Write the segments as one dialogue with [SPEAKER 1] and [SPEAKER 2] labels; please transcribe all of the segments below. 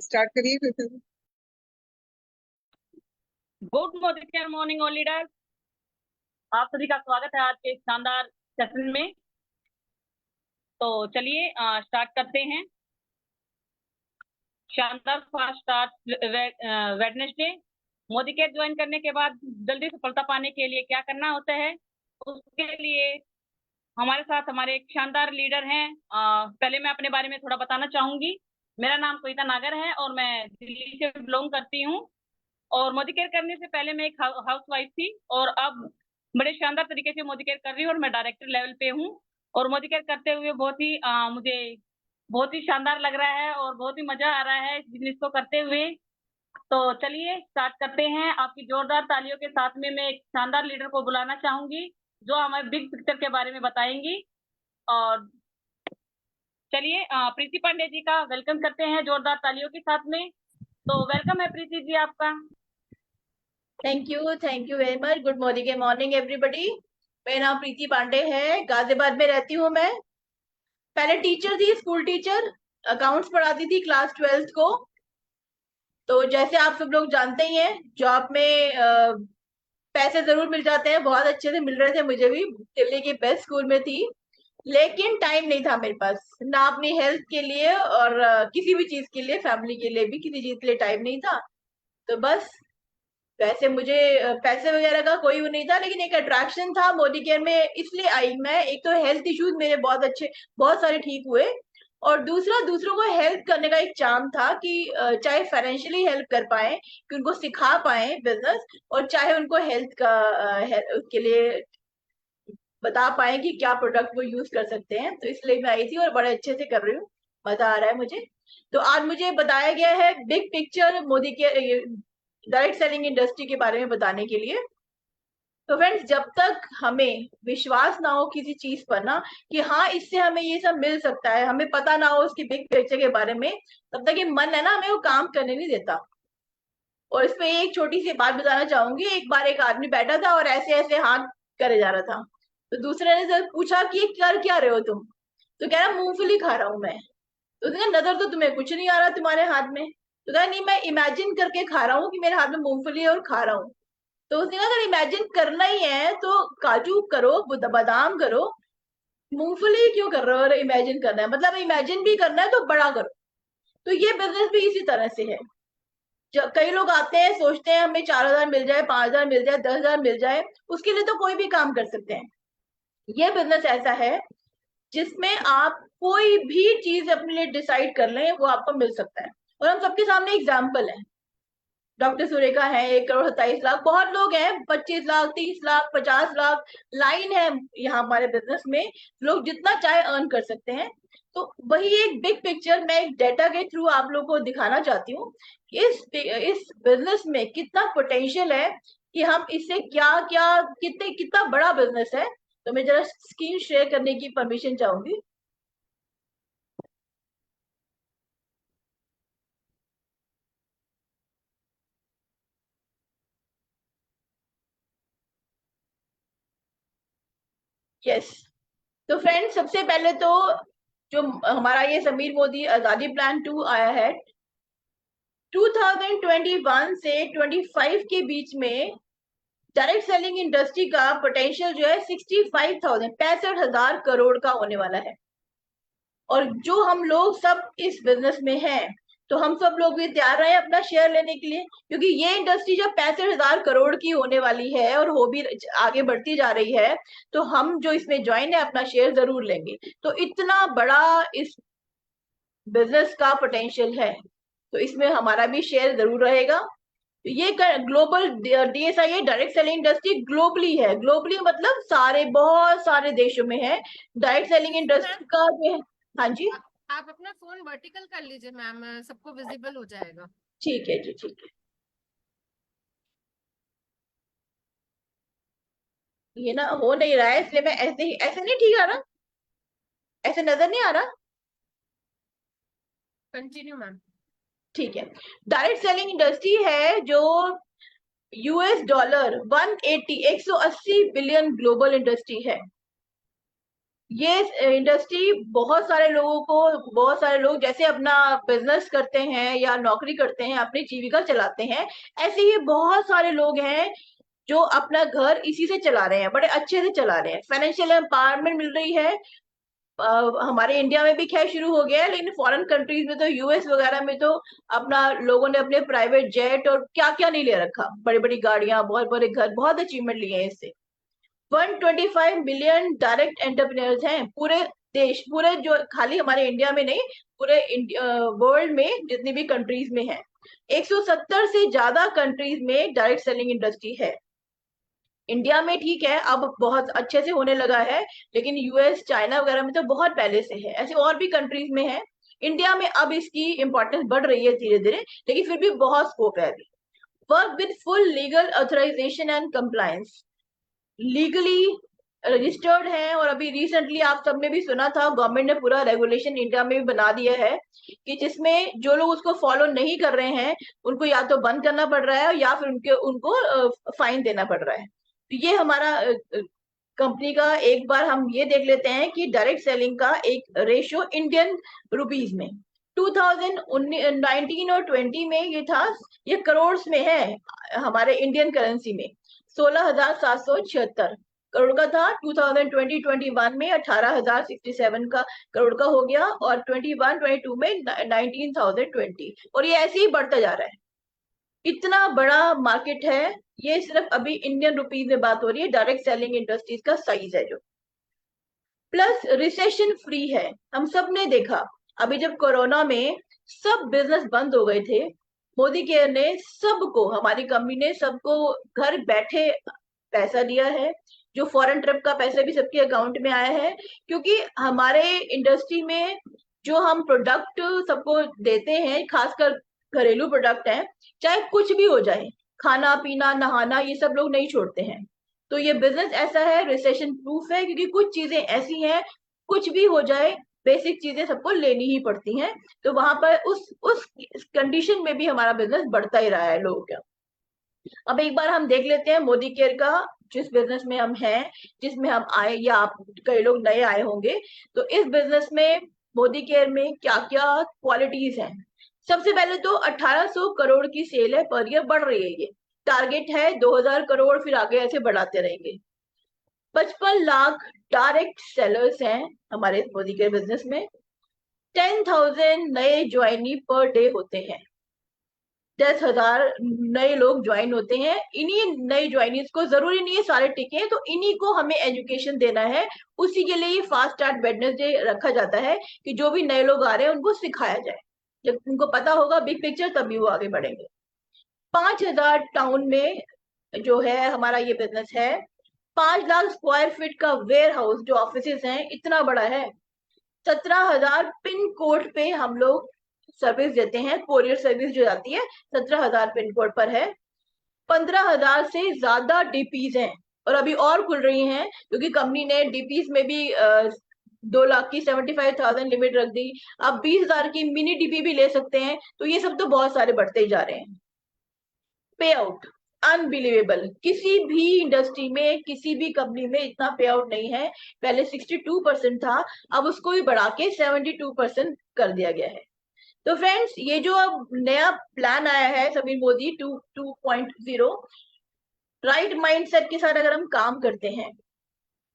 [SPEAKER 1] Start करिए फिर।
[SPEAKER 2] Good morning all leaders. आप सभी का स्वागत है आज के इस शानदार सेशन में। तो चलिए स्टार्ट करते हैं। शानदार fast start Wednesday. Modi care join करने के बाद जल्दी सफलता पाने के लिए क्या करना होता है, उसके लिए हमारे साथ हमारे एक शानदार लीडर हैं। पहले मैं अपने बारे में थोड़ा बताना चाहूंगी। मेरा नाम कविता नागर है और मैं दिल्ली से बिलोंग करती हूँ। और मोदी केयर करने से पहले मैं एक हाउस वाइफ थी और अब बड़े शानदार तरीके से मोदी केयर कर रही हूँ और मैं डायरेक्टर लेवल पे हूँ। और मोदी केयर करते हुए मुझे बहुत ही शानदार लग रहा है और बहुत ही मजा आ रहा है इस बिजनेस को करते हुए। तो चलिए स्टार्ट करते हैं। आपकी जोरदार तालियों के साथ में मैं एक शानदार लीडर को बुलाना चाहूंगी जो हमारे बिग पिक्चर के बारे में बताएंगी। और चलिए प्रीति पांडे जी का वेलकम करते हैं जोरदार तालियों के साथ में। तो वेलकम है प्रीति जी आपका।
[SPEAKER 3] Thank you very much. Good morning everybody. मेरा नाम प्रीति पांडे है, गाजियाबाद में रहती हूँ मैं। पहले टीचर थी, स्कूल टीचर, अकाउंट्स पढ़ाती थी क्लास 12th को। तो जैसे आप सब लोग जानते ही हैं, जॉब में पैसे जरूर मिल जाते हैं, बहुत अच्छे से मिल रहे थे मुझे भी। दिल्ली की बेस्ट स्कूल में थी, लेकिन टाइम नहीं था मेरे पास, ना अपनी हेल्थ के लिए और किसी भी चीज के लिए, फैमिली के लिए भी किसी चीज के लिए टाइम नहीं था। तो बस वैसे मुझे पैसे वगैरह का कोई वो नहीं था, लेकिन एक अट्रैक्शन था मोदी केयर में, इसलिए आई मैं। एक तो हेल्थ इश्यूज मेरे बहुत सारे ठीक हुए, और दूसरा दूसरों को हेल्प करने का एक चार्म था कि चाहे फाइनेंशियली हेल्प कर पाए, कि उनको सिखा पाए बिजनेस, और चाहे उनको हेल्थ का उसके लिए बता पाए कि क्या प्रोडक्ट वो यूज कर सकते हैं। तो इसलिए मैं आई थी और बड़े अच्छे से कर रही हूँ, मजा आ रहा है मुझे। तो आज मुझे बताया गया है बिग पिक्चर मोदी के डायरेक्ट सेलिंग इंडस्ट्री के बारे में बताने के लिए। तो फ्रेंड्स, जब तक हमें विश्वास ना हो किसी चीज पर ना, कि हाँ इससे हमें ये सब मिल सकता है, हमें पता ना हो उसकी बिग पिक्चर के बारे में, तब तक ये मन है ना हमें वो काम करने नहीं देता। और इसमें एक छोटी सी बात बताना चाहूंगी। एक बार एक आदमी बैठा था और ऐसे ऐसे हाथ करे जा रहा था। तो दूसरे ने से पूछा कि ये कर क्या रहे हो तुम? तो कह रहा मूंगफली खा रहा हूं मैं। तो उसने कहा नजर तो तुम्हें कुछ नहीं आ रहा तुम्हारे हाथ में। तो कहा नहीं, मैं इमेजिन करके खा रहा हूँ कि मेरे हाथ में मूंगफली है और खा रहा हूँ। तो उसने कहा अगर इमेजिन करना ही है तो काजू करो, बादाम करो, मूंगफली क्यों कर रहे हो? और इमेजिन करना है मतलब इमेजिन भी करना है तो बड़ा करो। तो ये बिजनेस भी इसी तरह से है। कई लोग आते हैं, सोचते हैं हमें 4,000 मिल जाए, 5,000 मिल जाए, 10,000 मिल जाए, उसके लिए तो कोई भी काम कर सकते हैं। ये बिजनेस ऐसा है जिसमें आप कोई भी चीज अपने लिए डिसाइड कर लें, वो आपको मिल सकता है। और हम सबके सामने एग्जाम्पल है। डॉक्टर सुरेखा है, 1,27,00,000। बहुत लोग हैं, 25,00,000, 30,00,000, 50,00,000 लाइन है यहाँ हमारे बिजनेस में। लोग जितना चाहे अर्न कर सकते हैं। तो वही एक बिग पिक्चर मैं एक डेटा के थ्रू आप लोग को दिखाना चाहती हूँ। इस बिजनेस में कितना पोटेंशियल है, कि हम इससे क्या क्या कितना बड़ा बिजनेस है। तो मैं जरा स्क्रीन शेयर करने की परमिशन चाहूंगी। यस। तो फ्रेंड्स, सबसे पहले तो जो हमारा ये समीर मोदी आजादी प्लान 2 आया है, 2021 से 25 के बीच में डायरेक्ट सेलिंग इंडस्ट्री का पोटेंशियल जो है 65,000 करोड़ का होने वाला है। और जो हम लोग सब इस बिजनेस में हैं, तो हम सब लोग भी तैयार रहे अपना शेयर लेने के लिए, क्योंकि ये इंडस्ट्री जब 65,000 करोड़ की होने वाली है और हो भी आगे बढ़ती जा रही है, तो हम जो इसमें ज्वाइन है अपना शेयर जरूर लेंगे। तो इतना बड़ा इस बिजनेस का पोटेंशियल है, तो इसमें हमारा भी शेयर जरूर रहेगा। ये global DSi direct selling industry globally है। ग्लोबली मतलब बहुत सारे देशों में है डायरेक्ट सेलिंग इंडस्ट्री का जो है। हाँ जी,
[SPEAKER 4] आप अपना फोन वर्टिकल कर लीजिए मैम, सबको विजिबल हो जाएगा।
[SPEAKER 3] ठीक है जी, ठीक है। ये ना हो नहीं रहा है, इसलिए मैं ऐसे नहीं ठीक आ रहा, ऐसे नजर नहीं आ रहा।
[SPEAKER 4] Continue ma'am.
[SPEAKER 3] ठीक है। डायरेक्ट सेलिंग इंडस्ट्री है जो $180 180 बिलियन ग्लोबल इंडस्ट्री है। ये इंडस्ट्री बहुत सारे लोग जैसे अपना बिजनेस करते हैं या नौकरी करते हैं, अपनी जीविका चलाते हैं, ऐसे ही बहुत सारे लोग हैं जो अपना घर इसी से चला रहे हैं, बड़े अच्छे से चला रहे हैं। फाइनेंशियल एम्पावरमेंट मिल रही है। हमारे इंडिया में भी खैर शुरू हो गया है, लेकिन फॉरेन कंट्रीज में तो यूएस वगैरह में तो अपना लोगों ने अपने प्राइवेट जेट और क्या क्या नहीं ले रखा, बड़ी बड़ी गाड़ियां, बहुत बड़े घर, बहुत अचीवमेंट लिए हैं इससे। 125 मिलियन डायरेक्ट एंटरप्रेन्योर्स हैं पूरे देश, पूरे जो खाली हमारे इंडिया में नहीं, पूरे वर्ल्ड में जितनी भी कंट्रीज में है। 170 से ज्यादा कंट्रीज में डायरेक्ट सेलिंग इंडस्ट्री है। इंडिया में ठीक है अब बहुत अच्छे से होने लगा है, लेकिन यूएस चाइना वगैरह में तो बहुत पहले से है, ऐसे और भी कंट्रीज में है। इंडिया में अब इसकी इंपॉर्टेंस बढ़ रही है धीरे धीरे, लेकिन फिर भी बहुत स्कोप है अभी। Work with full legal authorization and compliance, legally registered है। और अभी रिसेंटली आप सबने भी सुना था, गवर्नमेंट ने पूरा रेगुलेशन इंडिया में भी बना दिया है कि जिसमें जो लोग उसको फॉलो नहीं कर रहे हैं उनको या तो बंद करना पड़ रहा है या फिर उनको फाइन देना पड़ रहा है। तो ये हमारा कंपनी का, एक बार हम ये देख लेते हैं कि डायरेक्ट सेलिंग का एक रेशियो इंडियन रुपीज में 2019 और 20 में ये था, ये करोड़ में है हमारे इंडियन करेंसी में। 16,776 करोड़ का था। 2020-21 में 18,067 का करोड़ का हो गया, और 21-22 में 19,020, और ये ऐसे ही बढ़ता जा रहा है। इतना बड़ा मार्केट है। ये सिर्फ अभी इंडियन रुपीज में बात हो रही है, डायरेक्ट सेलिंग इंडस्ट्रीज का साइज है जो। प्लस रिसेशन फ्री है। हम सब ने देखा अभी जब कोरोना में सब बिजनेस बंद हो गए थे, मोदी केयर ने सबको, हमारी कंपनी ने सबको घर बैठे पैसा दिया है, जो फॉरेन ट्रिप का पैसा भी सबके अकाउंट में आया है। क्योंकि हमारे इंडस्ट्री में जो हम प्रोडक्ट सबको देते हैं, खासकर घरेलू प्रोडक्ट हैं, चाहे कुछ भी हो जाए, खाना पीना नहाना ये सब लोग नहीं छोड़ते हैं। तो ये बिजनेस ऐसा है, रिसेशन प्रूफ है, क्योंकि कुछ चीजें ऐसी हैं, कुछ भी हो जाए बेसिक चीजें सबको लेनी ही पड़ती हैं। तो वहां पर उस कंडीशन में भी हमारा बिजनेस बढ़ता ही रहा है लोगों का। अब एक बार हम देख लेते हैं मोदी केयर का, जिस बिजनेस में हम हैं, जिसमें हम आए, या आप कई लोग नए आए होंगे, तो इस बिजनेस में मोदी केयर में क्या क्या क्वालिटीज हैं। सबसे पहले तो 1800 करोड़ की सेल है पर ईयर, बढ़ रही है ये। टारगेट है 2000 करोड़, फिर आगे ऐसे बढ़ाते रहेंगे। 55 लाख डायरेक्ट सेलर्स हैं हमारे मोदी केयर बिजनेस में। 10,000 नए ज्वाइनी पर डे होते हैं। 10,000 नए लोग ज्वाइन होते हैं। इन्हीं नए ज्वाइनीज को, जरूरी नहीं है सारे टिके, तो इन्हीं को हमें एजुकेशन देना है। उसी के लिए फास्ट स्टार्ट वेडनेसडे रखा जाता है कि जो भी नए लोग आ रहे हैं उनको सिखाया जाए। जब उनको पता होगा बिग पिक्चर, तभी वो आगे बढ़ेंगे। 5,000 टाउन में जो है हमारा ये बिजनेस है। 5 लाख स्क्वायर फीट का वेयर हाउस, जो ऑफिस हैं, इतना बड़ा है। 17,000 पिन कोड पे हम लोग सर्विस देते हैं, कोरियर सर्विस जो जाती है 17,000 पिन कोड पर है। 15,000 से ज्यादा डीपीज हैं, और अभी और खुल रही हैं, क्योंकि कंपनी ने डीपीज में भी 2 लाख की 75,000 लिमिट रख दी। आप 20,000 की मिनी डीपी भी ले सकते हैं। तो ये सब तो बहुत सारे बढ़ते ही जा रहे हैं। पे आउट अनबिलीवेबल, किसी भी इंडस्ट्री में, किसी भी कंपनी में इतना पे आउट नहीं है। पहले 62% था, अब उसको भी बढ़ा के 72% कर दिया गया है। तो फ्रेंड्स, ये जो अब नया प्लान आया है समीर मोदी 2.0, राइट माइंडसेट के साथ अगर हम काम करते हैं,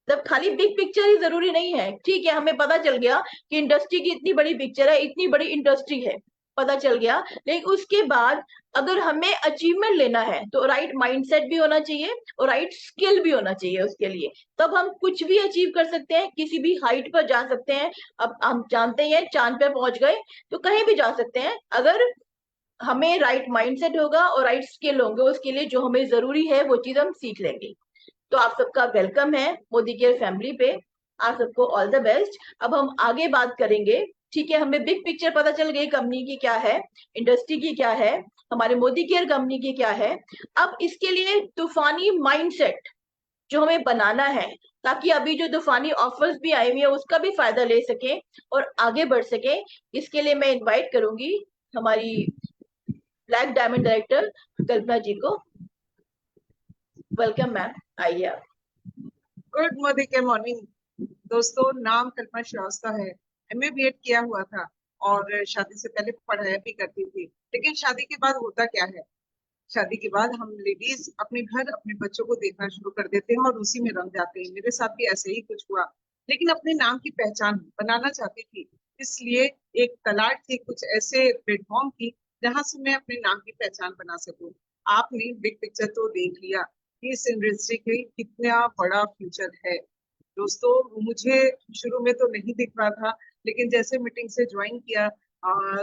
[SPEAKER 3] तब खाली बिग पिक्चर ही जरूरी नहीं है। ठीक है, हमें पता चल गया कि इंडस्ट्री की इतनी बड़ी पिक्चर है, इतनी बड़ी इंडस्ट्री है, पता चल गया, लेकिन उसके बाद अगर हमें अचीवमेंट लेना है तो राइट माइंडसेट भी होना चाहिए और राइट स्किल भी होना चाहिए उसके लिए। तब हम कुछ भी अचीव कर सकते हैं, किसी भी हाइट पर जा सकते हैं। अब हम जानते हैं चांद पे पहुंच गए तो कहीं भी जा सकते हैं, अगर हमें राइट माइंडसेट होगा और राइट स्किल होंगे। उसके लिए जो हमें जरूरी है वो चीज हम सीख लेंगे। तो आप सबका वेलकम है मोदी केयर फैमिली पे। आप सबको ऑल द बेस्ट। अब हम आगे बात करेंगे। ठीक है, हमें बिग पिक्चर पता चल गई कंपनी की क्या है, इंडस्ट्री की क्या है, हमारे मोदी केयर कंपनी की क्या है। अब इसके लिए तूफानी माइंडसेट जो हमें बनाना है, ताकि अभी जो तूफानी ऑफर्स भी आई हुई है उसका भी फायदा ले सके और आगे बढ़ सके। इसके लिए मैं इनवाइट करूंगी हमारी ब्लैक डायमंड डायरेक्टर कल्पना जी को। वेलकम मैम, आइए आप।
[SPEAKER 1] Good Modicare morning. दोस्तों, नाम कल्पना श्रीवास्तव है। एमए बीएड किया हुआ था और शादी से पहले पढ़ाई भी करती थी। लेकिन शादी के बाद होता क्या है, शादी के बाद हम लेडीज अपने घर अपने बच्चों को देखना शुरू कर देते हैं और उसी में रंग जाते हैं। मेरे साथ भी ऐसे ही कुछ हुआ। लेकिन अपने नाम की पहचान बनाना चाहती थी, इसलिए एक तलाश थी, कुछ ऐसे प्लेटफॉर्म की जहां से मैं अपने नाम की पहचान बना सकूं। आपने बिग पिक्चर तो देख लिया कि इस इंडस्ट्री के कितना बड़ा फ्यूचर है। दोस्तों, मुझे शुरू में तो नहीं दिख रहा था, लेकिन जैसे मीटिंग से ज्वाइन किया,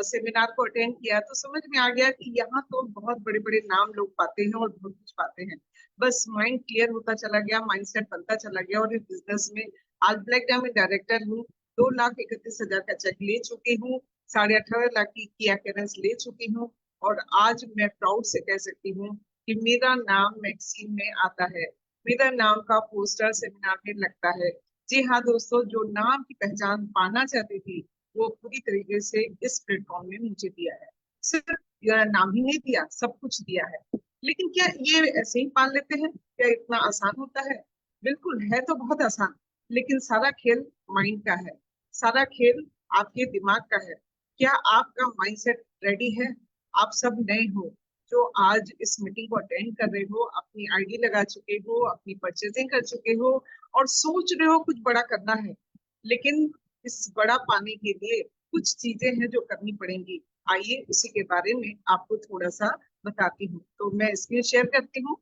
[SPEAKER 1] सेमिनार को अटेंड किया, तो समझ में आ गया कि यहाँ तो बहुत बड़े बड़े नाम लोग पाते हैं और बहुत कुछ पाते हैं। बस माइंड क्लियर होता चला गया, माइंडसेट बनता चला गया, और इस बिजनेस में आज ब्लैक डायमंड डायरेक्टर हूँ। 2,31,000 का चेक ले चुकी हूँ, 18.5 लाख की किया क्लियरेंस ले चुकी हूँ, और आज मैं प्राउड से कह सकती हूँ कि मेरा नाम मैगजीन में आता है, मेरा नाम का पोस्टर सेमिनार में लगता है। जी हाँ दोस्तों, जो नाम की पहचान पाना चाहती थी, वो पूरी तरीके से इस प्लेटफॉर्म ने मुझे दिया है। सिर्फ नाम ही नहीं दिया, सब कुछ दिया है। लेकिन क्या ये ऐसे ही पाल लेते हैं? क्या इतना आसान होता है? बिल्कुल है तो बहुत आसान, लेकिन सारा खेल माइंड का है, सारा खेल आपके दिमाग का है। क्या आपका माइंडसेट रेडी है? आप सब नए हो जो आज इस मीटिंग को अटेंड कर रहे हो, अपनी आईडी लगा चुके हो, अपनी परचेजिंग कर चुके हो, और सोच रहे हो कुछ बड़ा करना है। लेकिन इस बड़ा पाने के लिए कुछ चीजें हैं जो करनी पड़ेंगी। आइए उसी के बारे में आपको थोड़ा सा बताती हूँ। तो मैं स्क्रीन शेयर करती हूँ।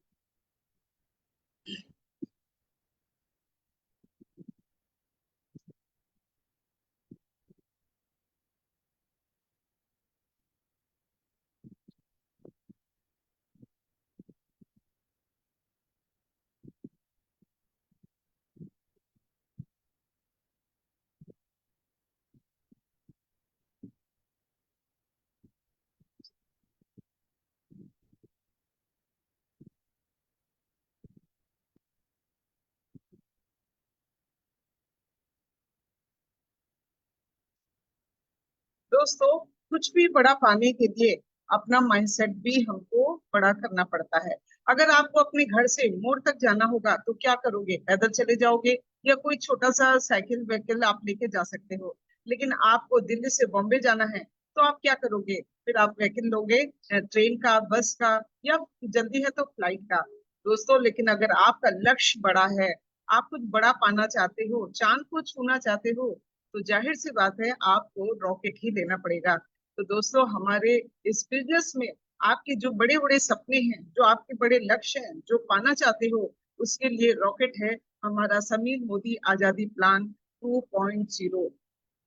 [SPEAKER 1] दोस्तों, कुछ भी बड़ा पाने के लिए अपना माइंडसेट भी हमको बड़ा करना पड़ता है। अगर आपको अपने घर से मोड़ तक जाना होगा तो क्या करोगे? पैदल चले जाओगे, या कोई छोटा सा साइकिल वाइकिल आप लेके जा सकते हो। लेकिन आपको दिल्ली से बॉम्बे जाना है तो आप क्या करोगे? फिर आप व्हीकल लोगे, ट्रेन का, बस का, या जल्दी है तो फ्लाइट का। दोस्तों, लेकिन अगर आपका लक्ष्य बड़ा है, आप कुछ बड़ा पाना चाहते हो, चांद को छूना चाहते हो, तो जाहिर सी बात है आपको रॉकेट ही लेना पड़ेगा। तो दोस्तों, हमारे इस बिजनेस में आपके जो बड़े बड़े सपने हैं, जो आपके बड़े लक्ष्य हैं, जो पाना चाहते हो, उसके लिए रॉकेट है हमारा समीर मोदी आजादी प्लान 2.0।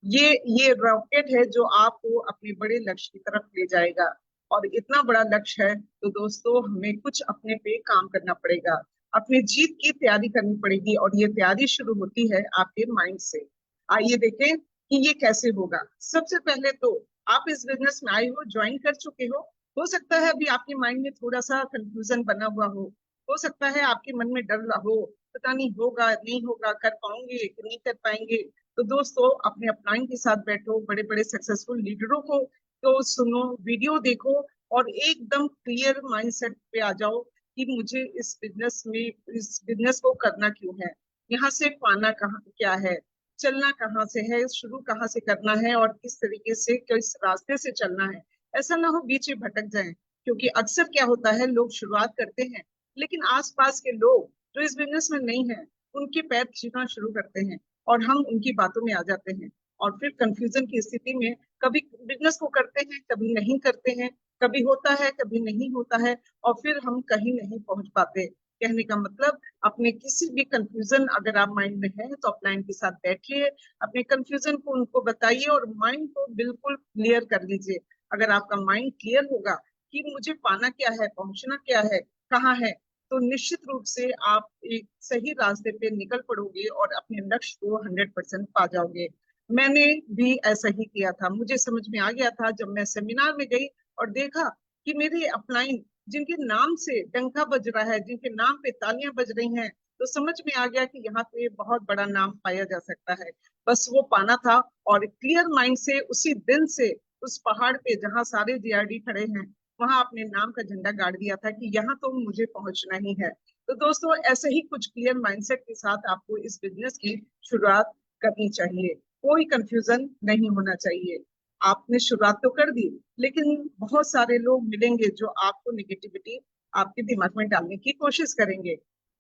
[SPEAKER 1] ये रॉकेट है जो आपको अपने बड़े लक्ष्य की तरफ ले जाएगा। और इतना बड़ा लक्ष्य है तो दोस्तों, हमें कुछ अपने पे काम करना पड़ेगा, अपनी जीत की तैयारी करनी पड़ेगी, और ये तैयारी शुरू होती है आपके माइंड से। आइए देखें कि ये कैसे होगा। सबसे पहले तो आप इस बिजनेस में आए हो, ज्वाइन कर चुके हो सकता है अभी आपके माइंड में थोड़ा सा कंफ्यूजन बना हुआ हो सकता है आपके मन में डर हो, पता नहीं होगा नहीं होगा, कर पाएंगे कि नहीं कर पाएंगे। तो दोस्तों, अपने अपलाइन के साथ बैठो, बड़े बड़े सक्सेसफुल लीडरों को तो सुनो, वीडियो देखो, और एकदम क्लियर माइंडसेट पे आ जाओ कि मुझे इस बिजनेस को करना क्यों है, यहाँ से पाना कहाँ क्या है, चलना कहाँ से है, शुरू कहाँ से करना है, और किस तरीके से किस रास्ते से चलना है। ऐसा ना हो बीच में भटक जाए, क्योंकि अक्सर क्या होता है, लोग शुरुआत करते हैं लेकिन आसपास के लोग जो इस बिजनेस में नहीं है, उनके पैर खींचना शुरू करते हैं, और हम उनकी बातों में आ जाते हैं, और फिर कंफ्यूजन की स्थिति में कभी बिजनेस को करते हैं, कभी नहीं करते हैं, कभी होता है, कभी नहीं होता है, और फिर हम कहीं नहीं पहुंच पाते। कहने का मतलब, अपने किसी भी कंफ्यूजन अगर आप माइंड में है तो अपलाइन के साथ बैठिए, अपने कंफ्यूजन को उनको बताइए, और माइंड को बिल्कुल क्लियर कर लीजिए। अगर आपका माइंड क्लियर होगा कि मुझे पाना क्या है, पहुंचना क्या है, कहाँ है, तो निश्चित रूप से आप एक सही रास्ते पे निकल पड़ोगे और अपने लक्ष्य को 100% पा जाओगे। मैंने भी ऐसा ही किया था। मुझे समझ में आ गया था जब मैं सेमिनार में गई और देखा कि मेरे अपलाइन जिनके नाम से डंका बज रहा है, जिनके नाम पे तालियां बज रही हैं, तो समझ में आ गया कि यहाँ पे बहुत बड़ा नाम पाया जा सकता है। बस वो पाना था, और क्लियर माइंड से उसी दिन से उस पहाड़ पे जहाँ सारे जीआरडी खड़े हैं, वहां अपने नाम का झंडा गाड़ दिया था कि यहाँ तो मुझे पहुंचना ही है। तो दोस्तों, ऐसे ही कुछ क्लियर माइंडसेट के साथ आपको इस बिजनेस की शुरुआत करनी चाहिए, कोई कंफ्यूजन नहीं होना चाहिए। आपने शुरुआत तो कर दी, लेकिन बहुत सारे लोग मिलेंगे जो आपको निगेटिविटी आपके दिमाग में डालने की कोशिश करेंगे।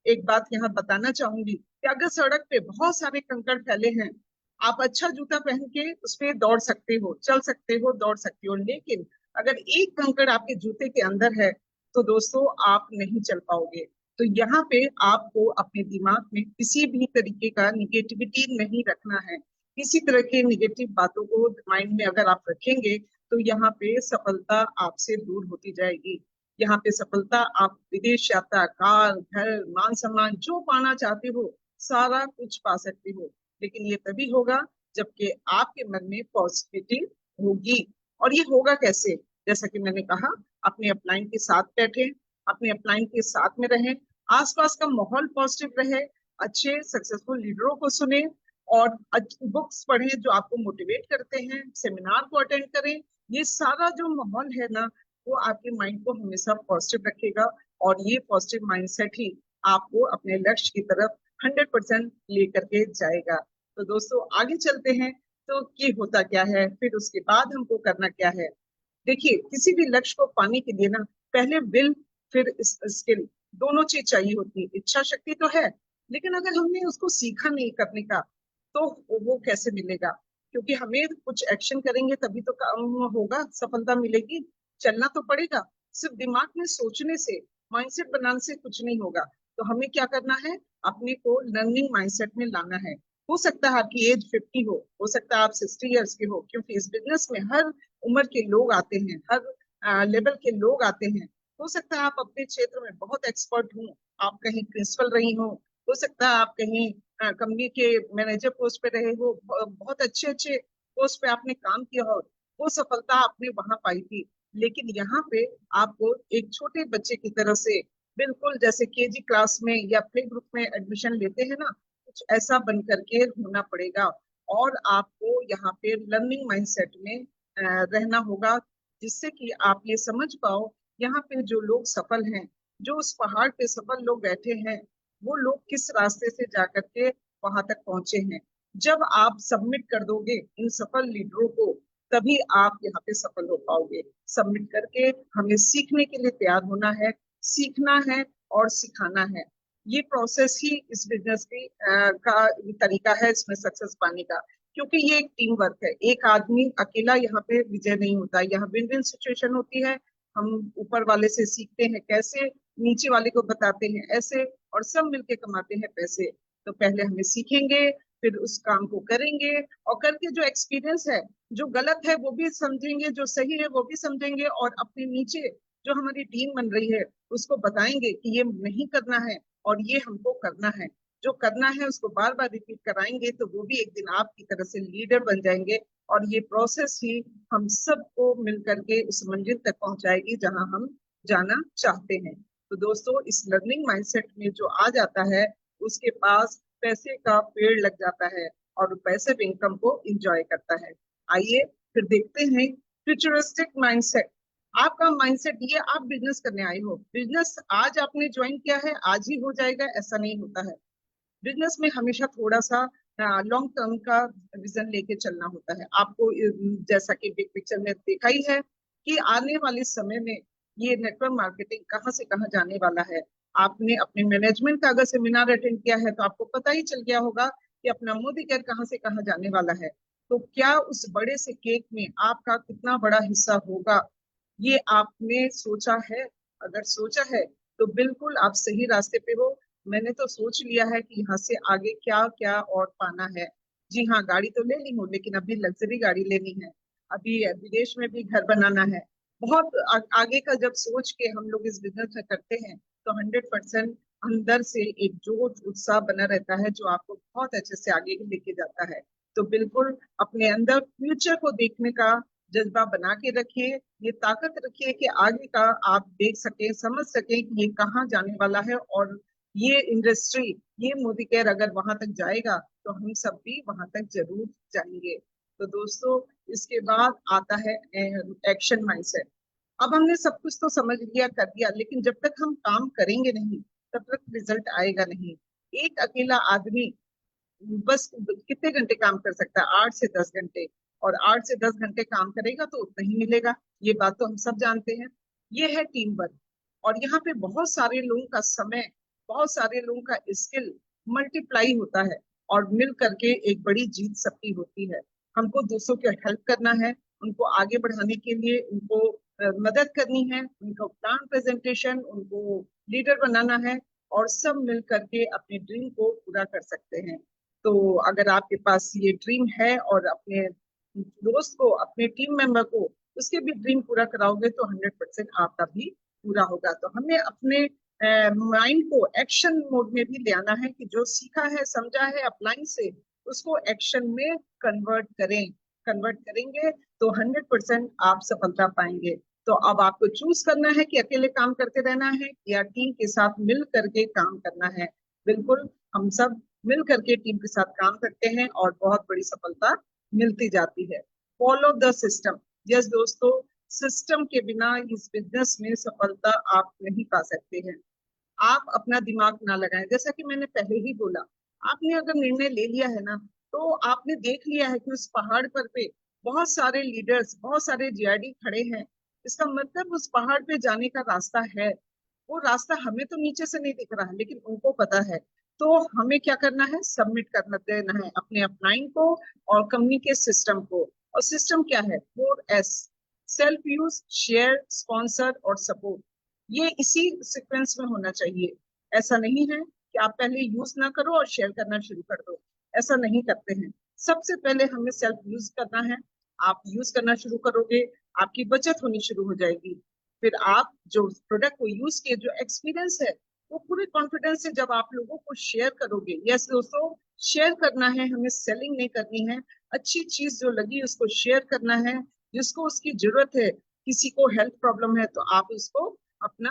[SPEAKER 1] एक बात यहाँ बताना चाहूंगी कि अगर सड़क पे बहुत सारे कंकड़ फैले हैं, आप अच्छा जूता पहन के उस पे दौड़ सकते हो, चल सकते हो, दौड़ सकते हो, लेकिन अगर एक कंकड़ आपके जूते के अंदर है तो दोस्तों आप नहीं चल पाओगे। तो यहाँ पे आपको अपने दिमाग में किसी भी तरीके का निगेटिविटी नहीं रखना है। किसी तरह के निगेटिव बातों को माइंड में अगर आप रखेंगे तो यहाँ पे सफलता आपसे दूर होती जाएगी। यहाँ पे सफलता आप विदेश यात्रा, कार, घर, मान सम्मान जो पाना चाहते हो सारा कुछ पा सकते हो, लेकिन ये तभी होगा जबकि आपके मन में पॉजिटिविटी होगी। और ये होगा कैसे? जैसा कि मैंने कहा, अपने अपलाइन के साथ बैठे, अपने अपलाइन के साथ में रहें, आसपास का माहौल पॉजिटिव रहे, अच्छे सक्सेसफुल लीडरों को सुने और बुक्स पढ़ें जो आपको मोटिवेट करते हैं, सेमिनार को अटेंड करें। ये सारा जो माहौल है ना, वो आपके माइंड को हमेशा पॉजिटिव रखेगा और ये पॉजिटिव माइंडसेट ही आपको अपने लक्ष्य की तरफ 100% लेकर के जाएगा। तो दोस्तों आगे चलते हैं, तो ये होता क्या है, फिर उसके बाद हमको करना क्या है। देखिए, किसी भी लक्ष्य को पाने के लिए ना पहले विल फिर स्किल दोनों चीज चाहिए होती है। इच्छा शक्ति तो है, लेकिन अगर हमने उसको सीखा नहीं करने का तो वो कैसे मिलेगा? क्योंकि हमें कुछ एक्शन करेंगे तभी तो काम होगा, सफलता मिलेगी। चलना तो पड़ेगा। सिर्फ दिमाग में सोचने से, माइंडसेट बनाने से कुछ नहीं होगा। तो हमें क्या करना है? अपने को लर्निंग माइंडसेट में लाना है। हो सकता है आपकी एज 50 हो सकता है आप 60 ईयर्स के हो, क्योंकि इस बिजनेस में हर उम्र के लोग आते हैं, हर लेवल के लोग आते हैं। हो सकता है आप अपने क्षेत्र में बहुत एक्सपर्ट हो, आप कहीं प्रिंसिपल रही हो सकता है आप कहीं कंपनी के मैनेजर पोस्ट पे रहे हो, बहुत अच्छे अच्छे पोस्ट पे आपने काम किया हो, वो सफलता आपने वहां पाई थी। लेकिन यहाँ पे आपको एक छोटे बच्चे की तरह से, बिल्कुल जैसे केजी क्लास में या प्ले ग्रुप में एडमिशन लेते हैं ना, कुछ ऐसा बन करके होना पड़ेगा। और आपको यहाँ पे लर्निंग माइंडसेट में रहना होगा, जिससे कि आप ये समझ पाओ यहाँ पे जो लोग सफल हैं, जो उस पहाड़ पे सफल लोग बैठे हैं, वो लोग किस रास्ते से जाकर के वहां तक पहुंचे हैं। जब आप सबमिट कर दोगे इन सफल लीडरों को, तभी आप यहाँ पे सफल हो पाओगे। सबमिट करके हमें सीखने के लिए तैयार होना है, सीखना है और सिखाना है। ये प्रोसेस ही इस बिजनेस की का तरीका है इसमें सक्सेस पाने का। क्योंकि ये एक टीम वर्क है, एक आदमी अकेला यहाँ पे विजय नहीं होता, यहाँ विन विन सिचुएशन होती है। हम ऊपर वाले से सीखते हैं कैसे, नीचे वाले को बताते हैं ऐसे, और सब मिलके कमाते हैं पैसे। तो पहले हमें सीखेंगे, फिर उस काम को करेंगे, और करके जो एक्सपीरियंस है, जो गलत है वो भी समझेंगे, जो सही है वो भी समझेंगे, और अपने नीचे जो हमारी टीम बन रही है उसको बताएंगे कि ये नहीं करना है और ये हमको करना है। जो करना है उसको बार बार रिपीट कराएंगे तो वो भी एक दिन आपकी तरह से लीडर बन जाएंगे। और ये प्रोसेस ही हम सबको मिल करके उस मंजिल तक पहुंचाएगी जहां हम जाना चाहते हैं। तो दोस्तों, इस लर्निंग माइंडसेट में जो आ जाता है, उसके पास पैसे का पेड़ लग जाता है और पैसिव इनकम को एंजॉय करता है। आइए फिर देखते हैं फ्यूचरिस्टिक माइंडसेट। आपका माइंडसेट, ये आप बिजनेस करने आए हो, बिजनेस आज आपने ज्वाइन किया है आज ही हो जाएगा ऐसा नहीं होता है। बिजनेस में हमेशा थोड़ा सा लॉन्ग टर्म का विजन लेके चलना होता है। आपको जैसा कि बिग पिक्चर में देखा ही है कि आने वाले समय में ये नेटवर्क मार्केटिंग कहाँ से कहाँ जाने वाला है। आपने अपने मैनेजमेंट का अगर सेमिनार अटेंड किया है तो आपको पता ही चल गया होगा कि अपना मोदी केयर कहाँ से कहाँ जाने वाला है। तो क्या उस बड़े से केक में आपका कितना बड़ा हिस्सा होगा, ये आपने सोचा है? अगर सोचा है तो बिल्कुल आप सही रास्ते पे हो। मैंने तो सोच लिया है कि यहाँ से आगे क्या क्या और पाना है। जी हाँ, गाड़ी तो ले ली हूँ, लेकिन अभी लग्जरी गाड़ी लेनी है, अभी विदेश में भी घर बनाना है। बहुत आगे का जब सोच के हम लोग इस बिजनेस में करते हैं तो 100% अंदर से एक जोश उत्साह बना रहता है जो आपको बहुत अच्छे से आगे लेके जाता है। तो बिल्कुल अपने अंदर फ्यूचर को देखने का जज्बा बना के रखिए, ये ताकत रखिए कि आगे का आप देख सके, समझ सके कि ये कहाँ जाने वाला है। और ये इंडस्ट्री, ये मोदी केयर अगर वहां तक जाएगा तो हम सब भी वहां तक जरूर जाएंगे। तो दोस्तों, इसके बाद आता है एक्शन माइंडसेट। अब हमने सब कुछ तो समझ लिया, कर दिया, लेकिन जब तक हम काम करेंगे नहीं तब तक रिजल्ट आएगा नहीं। एक अकेला आदमी बस कितने घंटे काम कर सकता है, 8 से 10 घंटे, और 8 से 10 घंटे काम करेगा तो उतना ही मिलेगा। ये बात तो हम सब जानते हैं। ये है टीम वर्क। और यहाँ पे बहुत सारे लोगों का समय, बहुत सारे लोगों का स्किल मल्टीप्लाई होता है, और मिल करके एक बड़ी जीत सबकी होती है। हमको दूसरों की हेल्प करना है, उनको आगे बढ़ाने के लिए उनको मदद करनी है, उनका प्लान प्रेजेंटेशन, उनको लीडर बनाना है, और सब मिल करके अपने ड्रीम को पूरा कर सकते हैं। तो अगर आपके पास ये ड्रीम है और अपने दोस्त को, अपने टीम मेंबर को उसके भी ड्रीम पूरा कराओगे तो 100% आपका भी पूरा होगा। तो हमें अपने माइंड को एक्शन मोड में भी ले आना है कि जो सीखा है, समझा है, अप्लाई से उसको एक्शन में कन्वर्ट करें। कन्वर्ट करेंगे तो 100% आप सफलता पाएंगे। तो अब आपको चूज करना है कि अकेले काम करते रहना है या टीम के साथ मिल करके काम करना है। बिल्कुल, हम सब मिल करके टीम के साथ काम करते हैं और बहुत बड़ी सफलता मिलती जाती है। Follow the system. यस दोस्तों, सिस्टम के बिना इस बिजनेस में सफलता आप नहीं पा सकते हैं। आप अपना दिमाग ना लगाएं। जैसा कि मैंने पहले ही बोला, आपने अगर निर्णय ले लिया है ना, तो आपने देख लिया है कि उस पहाड़ पर पे बहुत सारे लीडर्स, बहुत सारे जीआरडी खड़े हैं। इसका मतलब उस पहाड़ पे जाने का रास्ता है। वो रास्ता हमें तो नीचे से नहीं दिख रहा है, लेकिन उनको पता है। तो हमें क्या करना है, सबमिट करना देना है अपने अपलाइन को और कम्युनिकेट सिस्टम को। और सिस्टम क्या है, 4S: self use, share, sponsor और सपोर्ट। ये इसी सीक्वेंस में होना चाहिए। ऐसा नहीं है कि आप पहले यूज ना करो और शेयर करना शुरू कर दो, ऐसा नहीं करते हैं। सबसे पहले हमें सेल्फ यूज करना है। आप यूज करना शुरू करोगे, आपकी बचत होनी शुरू हो जाएगी। फिर आप जो प्रोडक्ट को यूज किए, जो एक्सपीरियंस है, वो पूरे कॉन्फिडेंस से जब आप लोगों को शेयर करोगे। यस दोस्तों, शेयर करना है, हमें सेलिंग नहीं करनी है। अच्छी चीज जो लगी उसको शेयर करना है, जिसको उसकी जरूरत है। किसी को हेल्थ प्रॉब्लम है तो आप उसको अपना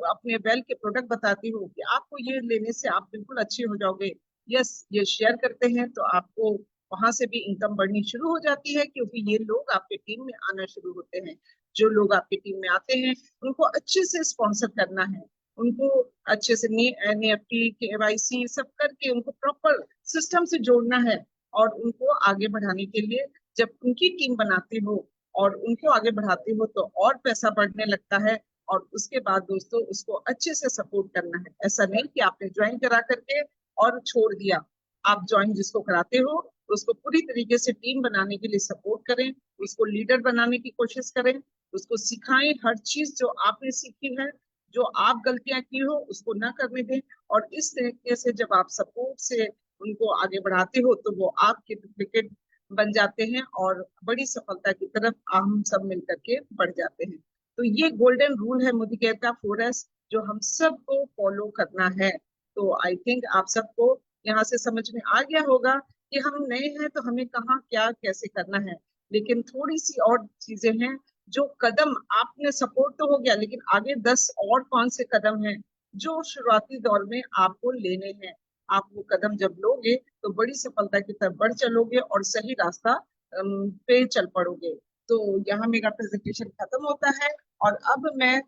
[SPEAKER 1] अपने वेल के प्रोडक्ट बताती हो कि आपको ये लेने से आप बिल्कुल अच्छे हो जाओगे। यस, ये शेयर करते हैं तो आपको वहां से भी इनकम बढ़नी शुरू हो जाती है, क्योंकि ये लोग आपके टीम में आना शुरू होते हैं। जो लोग आपकी टीम में आते हैं उनको अच्छे से स्पॉन्सर करना है, उनको अच्छे से NEFT, KYC सब करके उनको प्रॉपर सिस्टम से जोड़ना है। और उनको आगे बढ़ाने के लिए जब उनकी टीम बनाते हो और उनको आगे बढ़ाते हो तो और पैसा बढ़ने लगता है। और उसके बाद दोस्तों उसको अच्छे से सपोर्ट करना है। ऐसा नहीं कि आपने ज्वाइन करा करके और छोड़ दिया। आप ज्वाइन जिसको कराते हो उसको पूरी तरीके से टीम बनाने के लिए सपोर्ट करें, उसको लीडर बनाने की कोशिश करें, उसको सिखाएं हर चीज जो आपने सीखी है। जो आप गलतियां की हो उसको ना करने दें। और इस तरीके से जब आप सपोर्ट से उनको आगे बढ़ाते हो तो वो आपके डुप्लीकेट बन जाते हैं और बड़ी सफलता की तरफ हम सब मिलकर के बढ़ जाते हैं। तो ये गोल्डन रूल है मोदी केयर का, 4S, जो हम सबको फॉलो करना है। तो आई थिंक आप सबको यहाँ से समझ में आ गया होगा कि हम नए हैं तो हमें कहाँ क्या कैसे करना है। लेकिन थोड़ी सी और चीजें हैं। जो कदम आपने, सपोर्ट तो हो गया, लेकिन आगे 10 और कौन से कदम हैं जो शुरुआती दौर में आपको लेने हैं। आप वो कदम जब लोगे तो बड़ी सफलता की तरफ बढ़ चलोगे और सही रास्ता पे चल पड़ोगे। तो यहाँ मेरा प्रेजेंटेशन खत्म होता है और अब मैं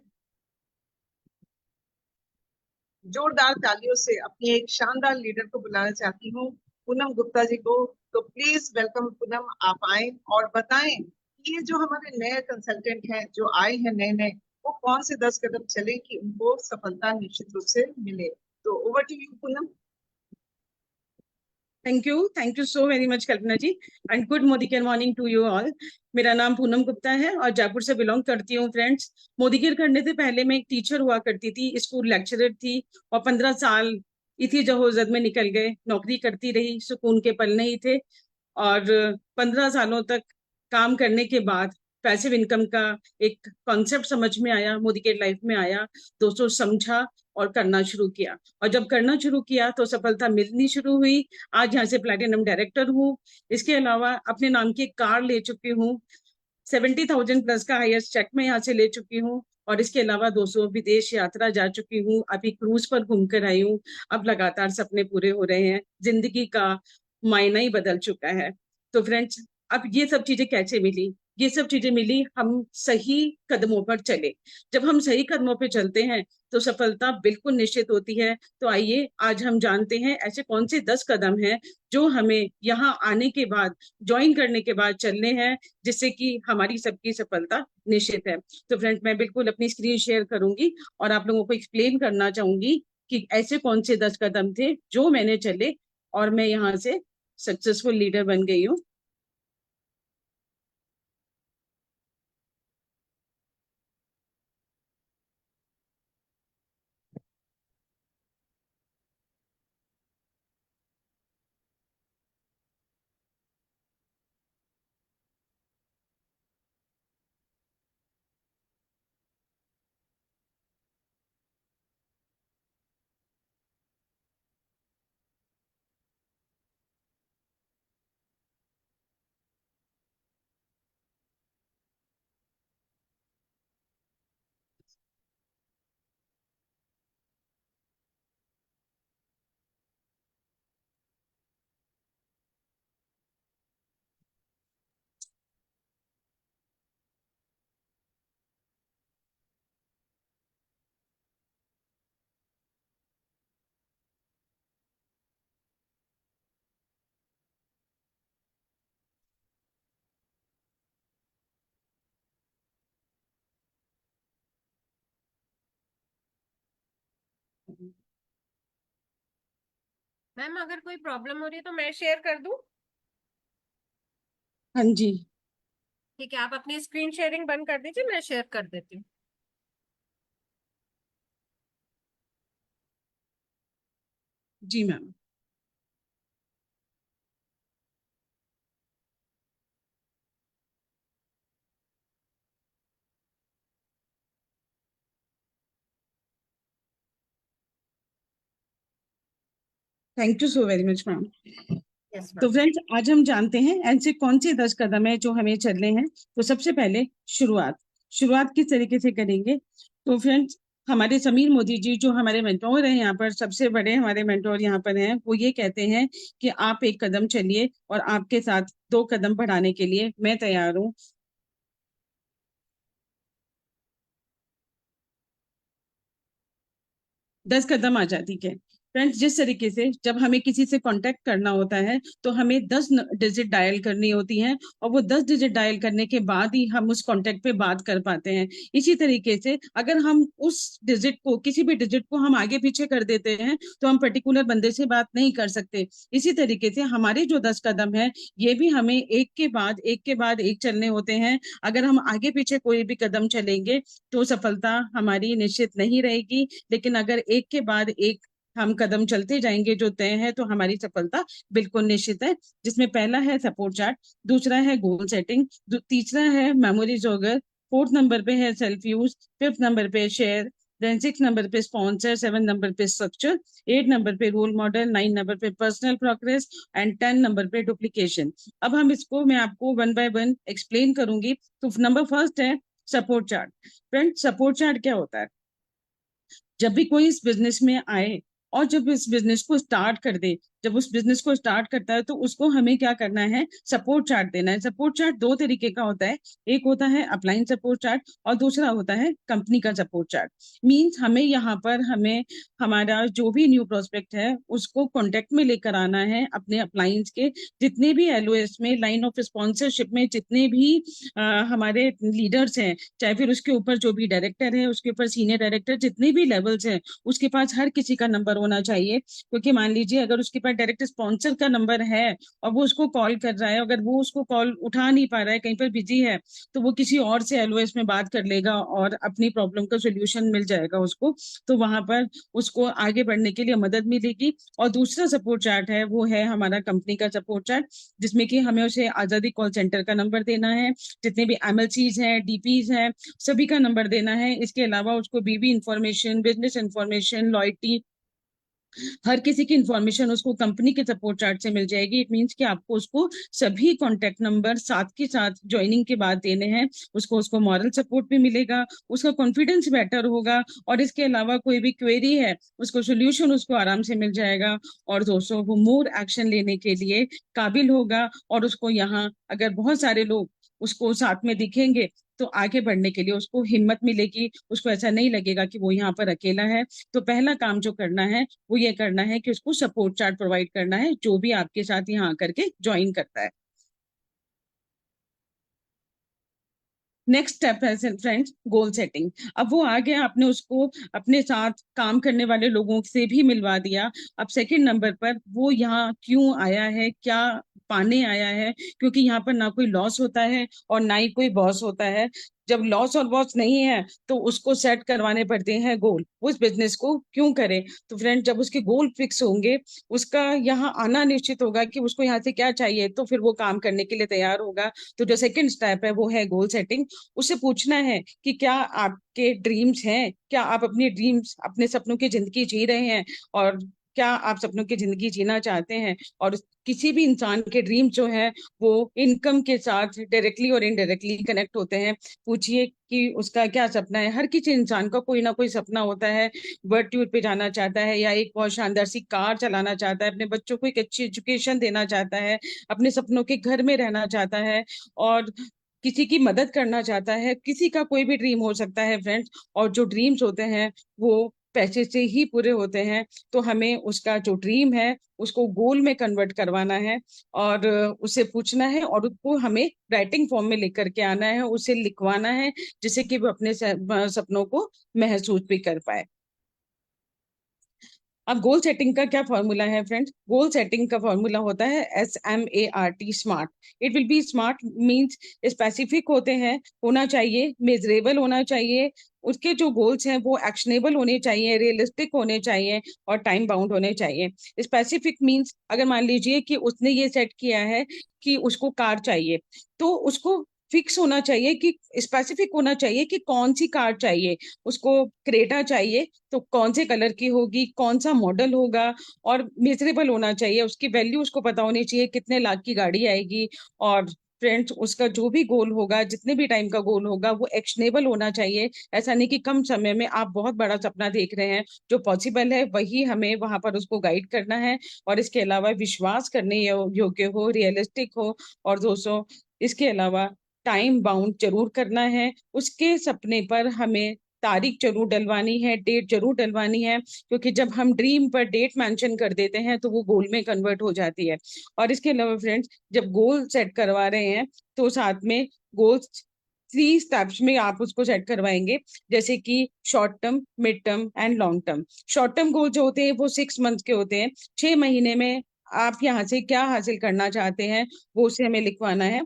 [SPEAKER 1] जोरदार तालियों से अपनी एक शानदार लीडर को बुलाना चाहती हूँ, पूनम गुप्ता जी को। तो प्लीज वेलकम पूनम, आप आए और बताएं कि ये जो हमारे नए कंसल्टेंट हैं जो आए हैं नए नए, वो कौन से 10 कदम चले कि उनको सफलता निश्चित रूप से मिले। तो over to you Poonam.
[SPEAKER 5] Thank you so very much Kalpana ji, and good Modicare morning to you all. मेरा नाम पूनम गुप्ता है और जयपुर से बिलोंग करती हूँ। फ्रेंड्स, मोदी केयर करने से पहले मैं एक टीचर हुआ करती थी, स्कूल लेक्चरर थी और 15 साल इसी जहोजत में निकल गए। नौकरी करती रही, सुकून के पल नहीं थे। और 15 सालों तक काम करने के बाद पैसिव इनकम का एक कॉन्सेप्ट समझ में आया, मोदी केयर लाइफ में आया, दोस्तों समझा और करना शुरू किया। और जब करना शुरू किया तो सफलता मिलनी शुरू हुई। आज यहाँ से प्लैटिनम डायरेक्टर हूँ। इसके अलावा अपने नाम की कार ले चुकी हूँ, 70,000 प्लस का हाईएस्ट चेक मैं यहाँ से ले चुकी हूँ। और इसके अलावा 200 विदेश यात्रा जा चुकी हूँ, अभी क्रूज पर घूम कर आई हूँ। अब लगातार सपने पूरे हो रहे हैं, जिंदगी का मायना ही बदल चुका है। तो फ्रेंड्स, अब ये सब चीजें कैसे मिली? ये सब चीजें मिली, हम सही कदमों पर चले। जब हम सही कदमों पर चलते हैं तो सफलता बिल्कुल निश्चित होती है। तो आइए आज हम जानते हैं ऐसे कौन से 10 कदम हैं जो हमें यहाँ आने के बाद, ज्वाइन करने के बाद चलने हैं, जिससे कि हमारी सबकी सफलता निश्चित है। तो फ्रेंड्स, मैं बिल्कुल अपनी स्क्रीन शेयर करूंगी और आप लोगों को एक्सप्लेन करना चाहूंगी कि ऐसे कौन से 10 कदम थे जो मैंने चले और मैं यहाँ से सक्सेसफुल लीडर बन गई हूँ।
[SPEAKER 4] मैम अगर कोई प्रॉब्लम हो रही है तो मैं शेयर कर दूं?
[SPEAKER 5] हाँ जी।
[SPEAKER 4] ठीक है, आप अपनी स्क्रीन शेयरिंग बंद कर दीजिए, मैं शेयर कर देती हूँ।
[SPEAKER 5] जी ma'am. Thank you so very much ma'am.
[SPEAKER 4] Yes
[SPEAKER 5] तो
[SPEAKER 4] मैम।
[SPEAKER 5] फ्रेंड्स, आज हम जानते हैं ऐसे कौन से 10 कदम है जो हमें चलने हैं। तो सबसे पहले शुरुआत किस तरीके से करेंगे? तो फ्रेंड्स, हमारे समीर मोदी जी जो हमारे मेंटोर हैं, यहाँ पर सबसे बड़े हमारे मेंटोर यहाँ पर हैं, वो ये कहते हैं कि आप एक कदम चलिए और आपके साथ 2 कदम बढ़ाने के लिए मैं तैयार हूँ। 10 कदम आ जाती है। फ्रेंड्स, जिस तरीके से जब हमें किसी से कांटेक्ट करना होता है तो हमें 10 डिजिट डायल करनी होती हैं और वो 10 डिजिट डायल करने के बाद ही हम उस कांटेक्ट पे बात कर पाते हैं। इसी तरीके से अगर हम उस डिजिट को, किसी भी डिजिट को हम आगे पीछे कर देते हैं तो हम पर्टिकुलर बंदे से बात नहीं कर सकते। इसी तरीके से हमारे जो 10 कदम है, ये भी हमें एक के बाद एक चलने होते हैं। अगर हम आगे पीछे कोई भी कदम चलेंगे तो सफलता हमारी निश्चित नहीं रहेगी, लेकिन अगर एक के बाद एक हम कदम चलते जाएंगे जो तय है तो हमारी सफलता बिल्कुल निश्चित है। जिसमें पहला है सपोर्ट चार्ट, दूसरा है गोल सेटिंग, तीसरा है मेमोरी जॉगर, फोर्थ नंबर पे है सेल्फ यूज, फिफ्थ नंबर पे शेयर, देन 6 नंबर पे स्पॉन्सर, 7 नंबर पे स्ट्रक्चर, 8 नंबर पे रोल मॉडल, 9 नंबर पे पर्सनल प्रोग्रेस एंड 10 नंबर पे डुप्लीकेशन। अब हम इसको, मैं आपको वन बाय वन एक्सप्लेन करूंगी। तो नंबर फर्स्ट है support chart. Friend, support chart क्या होता है? जब भी कोई इस बिजनेस में आए और जब इस बिजनेस को स्टार्ट कर दे, जब उस बिजनेस को स्टार्ट करता है तो उसको हमें क्या करना है? सपोर्ट चार्ट देना है। सपोर्ट चार्ट 2 तरीके का होता है, एक होता है अपलाइन सपोर्ट चार्ट और दूसरा होता है कंपनी का सपोर्ट चार्ट। मींस हमें यहाँ पर हमारा जो भी न्यू प्रोस्पेक्ट है उसको कॉन्टेक्ट में लेकर आना है अपने अपलाइंस के, जितने भी एलओएस में, लाइन ऑफ स्पॉन्सरशिप में जितने भी हमारे लीडर्स हैं, चाहे फिर उसके ऊपर जो भी डायरेक्टर है, उसके ऊपर सीनियर डायरेक्टर, जितने भी लेवल्स हैं, उसके पास हर किसी का नंबर होना चाहिए। क्योंकि मान लीजिए अगर उसके पास डायरेक्ट स्पॉन्सर का नंबर है और वो उसको कॉल कर रहा है, अगर वो उसको कॉल उठा नहीं पा रहा है, कहीं पर बिजी है, तो वो किसी और से एलओएस में बात कर लेगा और अपनी प्रॉब्लम का सोल्यूशन मिल जाएगा उसको। तो वहां पर उसको आगे बढ़ने के लिए मदद मिलेगी। और दूसरा सपोर्ट चार्ट है, वो है हमारा कंपनी का सपोर्ट चार्ट, जिसमें कि हमें उसे आजादी कॉल सेंटर का नंबर देना है, जितने भी एमएलसीज हैं, डीपीज हैं, सभी का नंबर देना है। इसके अलावा उसको बीबी इंफॉर्मेशन, बिजनेस इंफॉर्मेशन, लॉयल्टी, हर किसी की इंफॉर्मेशन उसको कंपनी के सपोर्ट चार्ट से मिल जाएगी। इट मीन्स कि आपको उसको सभी कॉन्टेक्ट नंबर साथ के साथ ज्वाइनिंग के बाद देने हैं। उसको मॉरल सपोर्ट भी मिलेगा, उसका कॉन्फिडेंस बेटर होगा और इसके अलावा कोई भी क्वेरी है उसको सोल्यूशन उसको आराम से मिल जाएगा। और दोस्तों, वो मोर एक्शन लेने के लिए काबिल होगा और उसको यहाँ अगर बहुत सारे लोग उसको साथ में दिखेंगे तो आगे बढ़ने के लिए उसको हिम्मत मिलेगी, उसको ऐसा नहीं लगेगा कि वो यहाँ पर अकेला है। तो पहला काम जो करना है वो ये करना है कि उसको सपोर्ट चार्ट प्रोवाइड करना है, जो भी आपके साथ यहाँ आकर के ज्वाइन करता है। नेक्स्ट स्टेप है फ्रेंड्स गोल सेटिंग। अब वो आ गया, आपने उसको अपने साथ काम करने वाले लोगों से भी मिलवा दिया। अब सेकंड नंबर पर वो यहाँ क्यों आया है, क्या पाने आया है, क्योंकि यहाँ पर ना कोई लॉस होता है और ना ही कोई बॉस होता है। जब लॉस और बॉस नहीं है तो उसको सेट करवाने पड़ते हैं गोल, उस बिजनेस को क्यों करे। तो फ्रेंड जब उसके गोल फिक्स होंगे, उसका यहाँ आना निश्चित होगा कि उसको यहाँ से क्या चाहिए, तो फिर वो काम करने के लिए तैयार होगा। तो जो सेकंड स्टेप है वो है गोल सेटिंग। उससे पूछना है कि क्या आपके ड्रीम्स हैं, क्या आप अपनी ड्रीम्स, अपने सपनों की जिंदगी जी रहे हैं, और क्या आप सपनों की जिंदगी जीना चाहते हैं। और किसी भी इंसान के ड्रीम जो है वो इनकम के साथ डायरेक्टली और इनडायरेक्टली कनेक्ट होते हैं। पूछिए कि उसका क्या सपना है। हर किसी इंसान का कोई ना कोई सपना होता है, वर्ल्ड टूर पे जाना चाहता है, या एक बहुत शानदार सी कार चलाना चाहता है, अपने बच्चों को एक अच्छी एजुकेशन देना चाहता है, अपने सपनों के घर में रहना चाहता है, और किसी की मदद करना चाहता है। किसी का कोई भी ड्रीम हो सकता है फ्रेंड्स, और जो ड्रीम्स होते हैं वो पैसे से ही पूरे होते हैं। तो हमें उसका जो ड्रीम है उसको गोल में कन्वर्ट करवाना है, और उसे पूछना है, और उसको हमें राइटिंग फॉर्म में लिख करके आना है, उसे लिखवाना है, जिससे कि वो अपने सपनों को महसूस भी कर पाए। अब गोल सेटिंग का क्या फॉर्मूला है फ्रेंड्स? गोल सेटिंग का फॉर्मूला होता है SMART, smart. It will be smart means specific होते हैं, होना चाहिए, मेजरेबल होना चाहिए, उसके जो गोल्स हैं वो एक्शनेबल होने चाहिए, रियलिस्टिक होने चाहिए, और टाइम बाउंड होने चाहिए। स्पेसिफिक मींस अगर मान लीजिए कि उसने ये सेट किया है कि उसको कार चाहिए, तो उसको फिक्स होना चाहिए, कि स्पेसिफिक होना चाहिए कि कौन सी कार चाहिए। उसको क्रेटा चाहिए तो कौन से कलर की होगी, कौन सा मॉडल होगा, और मेजरेबल होना चाहिए, उसकी वैल्यू उसको पता होनी चाहिए, कितने लाख की गाड़ी आएगी। और फ्रेंड्स उसका जो भी गोल होगा, जितने भी टाइम का गोल होगा, वो एक्शनेबल होना चाहिए। ऐसा नहीं कि कम समय में आप बहुत बड़ा सपना देख रहे हैं, जो पॉसिबल है वही हमें वहां पर उसको गाइड करना है। और इसके अलावा विश्वास करने योग्य हो, रियलिस्टिक हो। और दोस्तों इसके अलावा टाइम बाउंड जरूर करना है। उसके सपने पर हमें तारीख जरूर डलवानी है, डेट जरूर डलवानी है, क्योंकि जब हम ड्रीम पर डेट मेंशन कर देते हैं तो वो गोल में कन्वर्ट हो जाती है। और इसके अलावा फ्रेंड्स जब गोल सेट करवा रहे हैं तो साथ में गोल्स 3 स्टेप्स में आप उसको सेट करवाएंगे, जैसे कि short term, mid term and long term. Short term goal जो होते हैं वो 6 मंथ के होते हैं, 6 महीने में आप यहाँ से क्या हासिल करना चाहते हैं वो उसे हमें लिखवाना है।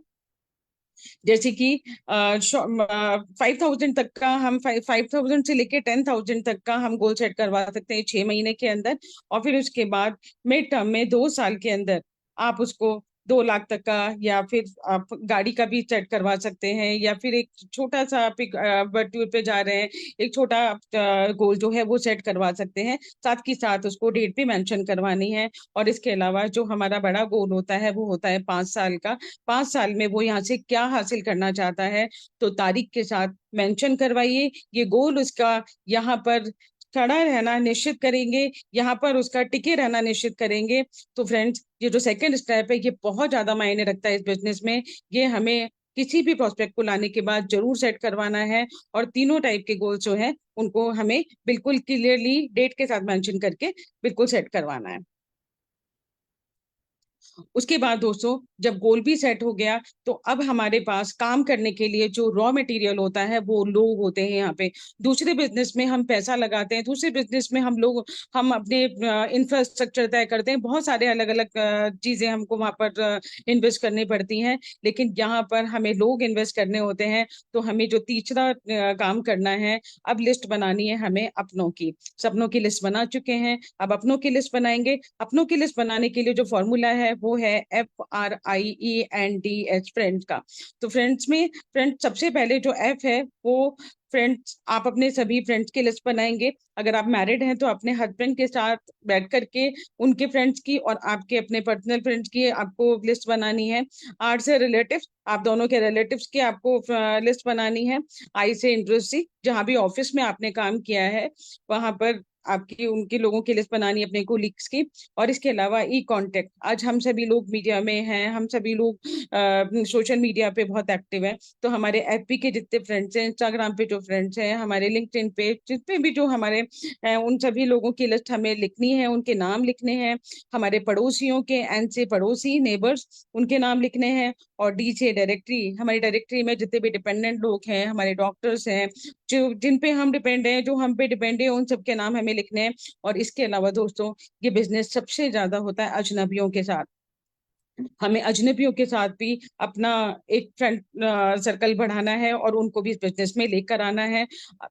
[SPEAKER 5] जैसे कि 5,000 तक का हम 5,000 से लेके 10,000 तक का हम गोल सेट करवा सकते हैं 6 महीने के अंदर। और फिर उसके बाद मिड टर्म में 2 साल के अंदर आप उसको 2 लाख तक का, या फिर आप गाड़ी का भी सेट करवा सकते हैं, या फिर एक छोटा सा आप एक वर्ल्ड टूर पे जा रहे हैं, एक छोटा गोल जो है वो सेट करवा सकते हैं। साथ ही साथ उसको डेट भी मेंशन करवानी है। और इसके अलावा जो हमारा बड़ा गोल होता है वो होता है 5 साल का। 5 साल में वो यहाँ से क्या हासिल करना चाहता है, तो तारीख के साथ मेंशन करवाइए। ये गोल उसका यहाँ पर खड़ा रहना निश्चित करेंगे, यहाँ पर उसका टिके रहना निश्चित करेंगे। तो फ्रेंड्स ये जो सेकंड स्टेप है ये बहुत ज्यादा मायने रखता है इस बिजनेस में। ये हमें किसी भी प्रोस्पेक्ट को लाने के बाद जरूर सेट करवाना है, और तीनों टाइप के गोल्स जो है उनको हमें बिल्कुल क्लियरली डेट के साथ मेंशन करके बिल्कुल सेट करवाना है। उसके बाद दोस्तों जब गोल भी सेट हो गया तो अब हमारे पास काम करने के लिए जो रॉ मटेरियल होता है वो लोग होते हैं। यहाँ पे दूसरे बिजनेस में हम पैसा लगाते हैं, दूसरे बिजनेस में हम अपने इंफ्रास्ट्रक्चर तय करते हैं, बहुत सारे अलग अलग चीजें हमको वहां पर इन्वेस्ट करनी पड़ती हैं। लेकिन यहाँ पर हमें लोग इन्वेस्ट करने होते हैं। तो हमें जो तीसरा काम करना है, अब लिस्ट बनानी है हमें अपनों की। सपनों की लिस्ट बना चुके हैं, अब अपनों की लिस्ट बनाएंगे। अपनों की लिस्ट बनाने के लिए जो फॉर्मूला है वो है FRIENDS, फ्रेंड्स का। तो फ्रेंड्स में सबसे पहले जो F है वो फ्रेंड्स, आप अपने सभी फ्रेंड्स की लिस्ट बनाएंगे। अगर आप मैरिड हैं तो अपने हस्बैंड के साथ बैठ करके उनके फ्रेंड्स की और आपके अपने पर्सनल फ्रेंड्स की आपको लिस्ट बनानी है। R से रिलेटिव्स, आप दोनों के रिलेटिव्स की आपको लिस्ट बनानी है। I से इंडस्ट्री, जहां भी ऑफिस में आपने काम किया है वहां पर आपकी उनके लोगों की लिस्ट बनानी है अपने कोलिग्स की। और इसके अलावा ई कांटेक्ट, आज हम सभी लोग मीडिया में हैं, हम सभी लोग सोशल मीडिया पे बहुत एक्टिव हैं, तो हमारे एफबी के जितने फ्रेंड्स हैं, इंस्टाग्राम पे जो फ्रेंड्स हैं, हमारे लिंक्डइन पे जितने भी जो हमारे उन सभी लोगों की लिस्ट हमें लिखनी है, उनके नाम लिखने हैं। हमारे पड़ोसियों के एन से पड़ोसी नेबर्स, उनके नाम लिखने हैं। और डी से डायरेक्टरी, हमारी डायरेक्टरी में जितने भी डिपेंडेंट लोग हैं, हमारे डॉक्टर्स हैं, जो जिन पे हम डिपेंड हैं, जो हम पे डिपेंड है, उन सबके नाम हमें लिखने हैं। और इसके अलावा दोस्तों, ये बिजनेस सबसे ज्यादा होता है अजनबियों के साथ। हमें अजनबियों के साथ भी अपना एक फ्रेंड सर्कल बढ़ाना है और उनको भी इस बिजनेस में लेकर आना है।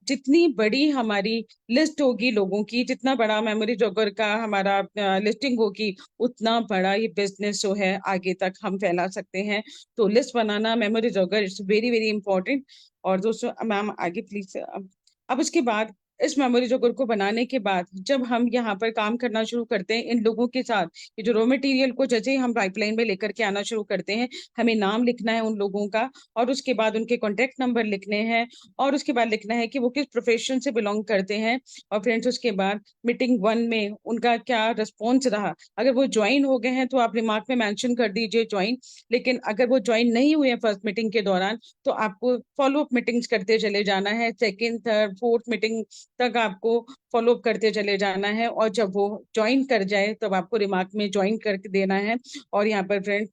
[SPEAKER 5] जितनी बड़ी हमारी लिस्ट होगी लोगों की, जितना बड़ा मेमोरी जॉगर का हमारा लिस्टिंग होगी, उतना बड़ा ये बिजनेस जो है आगे तक हम फैला सकते हैं। तो list banana memory jogger it's very very important. और दोस्तों मैम आगे प्लीज। अब उसके बाद इस मेमोरी जॉगर को बनाने के बाद जब हम यहाँ पर काम करना शुरू करते हैं इन लोगों के साथ, ये जो रॉ मटेरियल को जैसे ही हम पाइपलाइन में लेकर के आना शुरू करते हैं, हमें नाम लिखना है उन लोगों का, और उसके बाद उनके कॉन्टेक्ट नंबर लिखने हैं, और उसके बाद लिखना है कि वो किस प्रोफेशन से बिलोंग करते हैं। और फ्रेंड्स उसके बाद मीटिंग 1 में उनका क्या रिस्पॉन्स रहा। अगर वो ज्वाइन हो गए हैं तो आप रिमार्क में मेंशन कर दीजिए ज्वाइन, लेकिन अगर वो ज्वाइन नहीं हुए हैं फर्स्ट मीटिंग के दौरान, तो आपको फॉलो अप मीटिंग्स करते चले जाना है। सेकेंड, थर्ड, फोर्थ मीटिंग तक आपको फॉलो अप करते चले जाना है, और जब वो ज्वाइन कर जाए तब आपको रिमार्क में ज्वाइन करके देना है। और यहाँ पर फ्रेंड